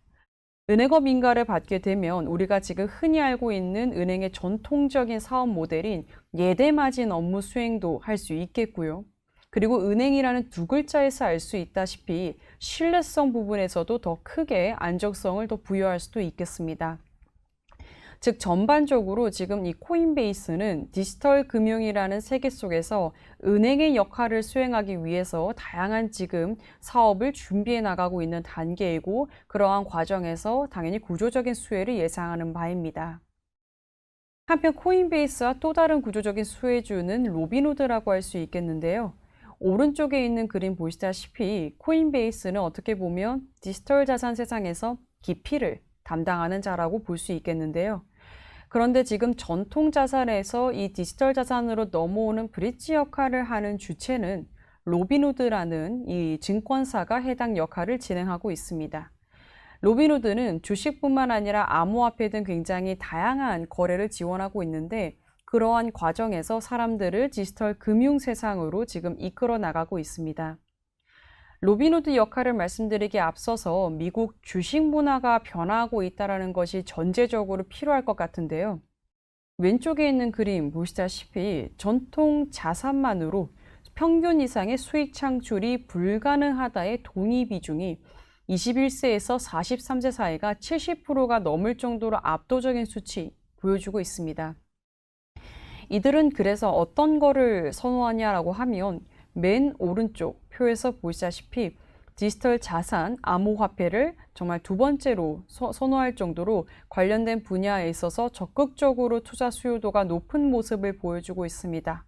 은행업 인가를 받게 되면 우리가 지금 흔히 알고 있는 은행의 전통적인 사업 모델인 예대마진 업무 수행도 할 수 있겠고요. 그리고 은행이라는 두 글자에서 알 수 있다시피 신뢰성 부분에서도 더 크게 안정성을 더 부여할 수도 있겠습니다. 즉 전반적으로 지금 이 코인베이스는 디지털 금융이라는 세계 속에서 은행의 역할을 수행하기 위해서 다양한 지금 사업을 준비해 나가고 있는 단계이고 그러한 과정에서 당연히 구조적인 수혜를 예상하는 바입니다. 한편 코인베이스와 또 다른 구조적인 수혜주는 로빈후드라고 할 수 있겠는데요. 오른쪽에 있는 그림 보시다시피 코인베이스는 어떻게 보면 디지털 자산 세상에서 기피를 담당하는 자라고 볼 수 있겠는데요. 그런데 지금 전통 자산에서 이 디지털 자산으로 넘어오는 브릿지 역할을 하는 주체는 로빈후드라는 이 증권사가 해당 역할을 진행하고 있습니다. 로빈후드는 주식뿐만 아니라 암호화폐 등 굉장히 다양한 거래를 지원하고 있는데 그러한 과정에서 사람들을 디지털 금융 세상으로 지금 이끌어 나가고 있습니다. 로빈후드 역할을 말씀드리기에 앞서서 미국 주식 문화가 변화하고 있다는 것이 전제적으로 필요할 것 같은데요. 왼쪽에 있는 그림 보시다시피 전통 자산만으로 평균 이상의 수익 창출이 불가능하다의 동의 비중이 21세에서 43세 사이가 70%가 넘을 정도로 압도적인 수치 보여주고 있습니다. 이들은 그래서 어떤 거를 선호하냐라고 하면 맨 오른쪽 표에서 보시다시피 디지털 자산, 암호화폐를 정말 두 번째로 선호할 정도로 관련된 분야에 있어서 적극적으로 투자 수요도가 높은 모습을 보여주고 있습니다.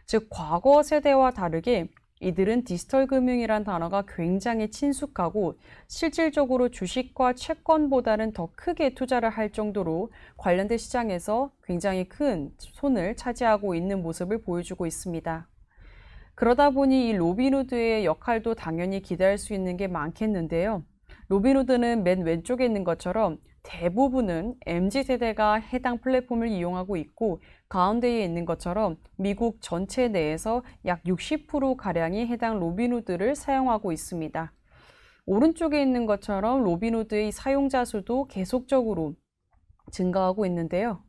즉 과거 세대와 다르게 이들은 디지털 금융이란 단어가 굉장히 친숙하고 실질적으로 주식과 채권보다는 더 크게 투자를 할 정도로 관련된 시장에서 굉장히 큰 손을 차지하고 있는 모습을 보여주고 있습니다. 그러다 보니 이 로빈후드의 역할도 당연히 기대할 수 있는 게 많겠는데요. 로빈후드는 맨 왼쪽에 있는 것처럼 대부분은 MZ세대가 해당 플랫폼을 이용하고 있고 가운데에 있는 것처럼 미국 전체 내에서 약 60%가량이 해당 로빈후드를 사용하고 있습니다. 오른쪽에 있는 것처럼 로빈후드의 사용자 수도 계속적으로 증가하고 있는데요.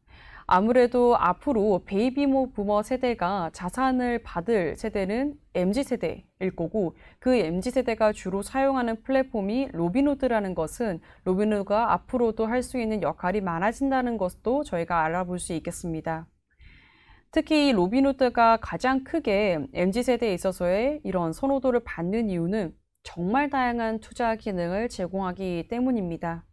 아무래도 앞으로 베이비 부머 세대가 자산을 받을 세대는 MZ세대일 거고 그 MZ세대가 주로 사용하는 플랫폼이 로빈후드라는 것은 로빈후드가 앞으로도 할 수 있는 역할이 많아진다는 것도 저희가 알아볼 수 있겠습니다. 특히 이 로빈후드가 가장 크게 MZ세대에 있어서의 이런 선호도를 받는 이유는 정말 다양한 투자 기능을 제공하기 때문입니다.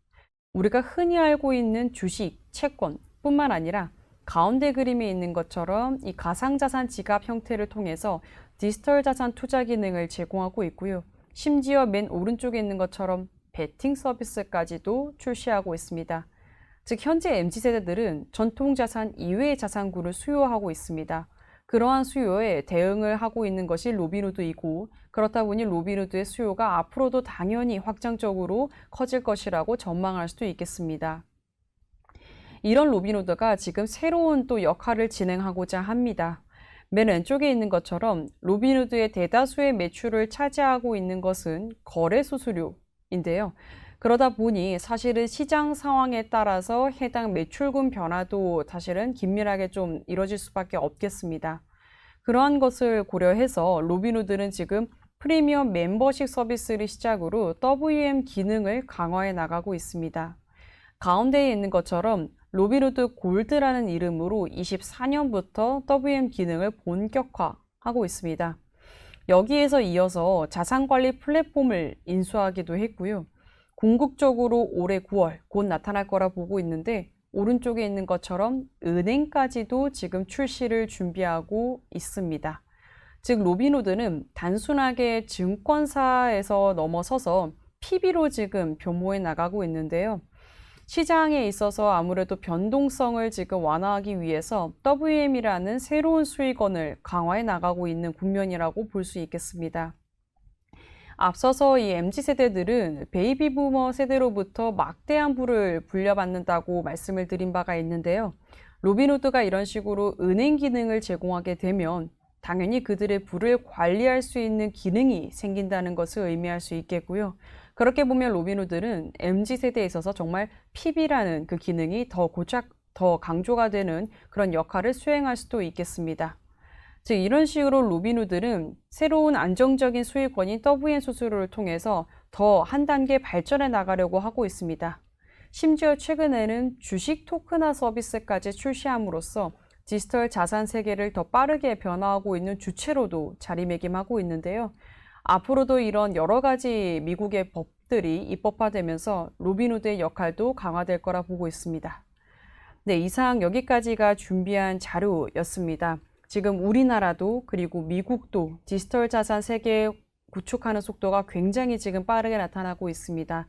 우리가 흔히 알고 있는 주식, 채권 뿐만 아니라 가운데 그림에 있는 것처럼 이 가상자산 지갑 형태를 통해서 디지털 자산 투자 기능을 제공하고 있고요. 심지어 맨 오른쪽에 있는 것처럼 베팅 서비스까지도 출시하고 있습니다. 즉 현재 MZ세대들은 전통 자산 이외의 자산군을 수요하고 있습니다. 그러한 수요에 대응을 하고 있는 것이 로빈후드이고 그렇다 보니 로빈후드의 수요가 앞으로도 당연히 확장적으로 커질 것이라고 전망할 수도 있겠습니다. 이런 로빈후드가 지금 새로운 또 역할을 진행하고자 합니다. 맨 왼쪽에 있는 것처럼 로빈후드의 대다수의 매출을 차지하고 있는 것은 거래 수수료인데요. 그러다 보니 사실은 시장 상황에 따라서 해당 매출금 변화도 사실은 긴밀하게 좀 이뤄질 수밖에 없겠습니다. 그러한 것을 고려해서 로빈후드는 지금 프리미엄 멤버십 서비스를 시작으로 WM 기능을 강화해 나가고 있습니다. 가운데에 있는 것처럼 로빈후드 골드라는 이름으로 24년부터 WM 기능을 본격화하고 있습니다. 여기에서 이어서 자산관리 플랫폼을 인수하기도 했고요. 궁극적으로 올해 9월 곧 나타날 거라 보고 있는데 오른쪽에 있는 것처럼 은행까지도 지금 출시를 준비하고 있습니다. 즉 로빈후드는 단순하게 증권사에서 넘어서서 PB로 지금 변모해 나가고 있는데요. 시장에 있어서 아무래도 변동성을 지금 완화하기 위해서 WM이라는 새로운 수익원을 강화해 나가고 있는 국면이라고 볼 수 있겠습니다. 앞서서 이 MZ세대들은 베이비 부머 세대로부터 막대한 부를 불려받는다고 말씀을 드린 바가 있는데요. 로빈후드가 이런 식으로 은행 기능을 제공하게 되면 당연히 그들의 부를 관리할 수 있는 기능이 생긴다는 것을 의미할 수 있겠고요. 그렇게 보면 로빈후드는 MZ세대에 있어서 정말 PB라는 그 기능이 더 강조가 되는 그런 역할을 수행할 수도 있겠습니다. 즉 이런 식으로 로빈후드는 새로운 안정적인 수익원인 WM 수수료를 통해서 더 한 단계 발전해 나가려고 하고 있습니다. 심지어 최근에는 주식 토큰화 서비스까지 출시함으로써 디지털 자산 세계를 더 빠르게 변화하고 있는 주체로도 자리매김하고 있는데요. 앞으로도 이런 여러 가지 미국의 법들이 입법화되면서 로빈후드의 역할도 강화될 거라 보고 있습니다. 네, 이상 여기까지가 준비한 자료였습니다. 지금 우리나라도 그리고 미국도 디지털 자산 세계 구축하는 속도가 굉장히 지금 빠르게 나타나고 있습니다.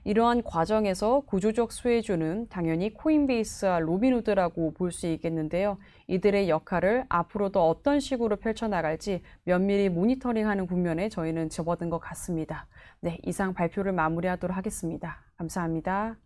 이러한 과정에서 구조적 수혜주는 당연히 코인베이스와 로빈후드라고 볼 수 있겠는데요. 이들의 역할을 앞으로도 어떤 식으로 펼쳐나갈지 면밀히 모니터링하는 국면에 저희는 접어든 것 같습니다. 네, 이상 발표를 마무리하도록 하겠습니다. 감사합니다.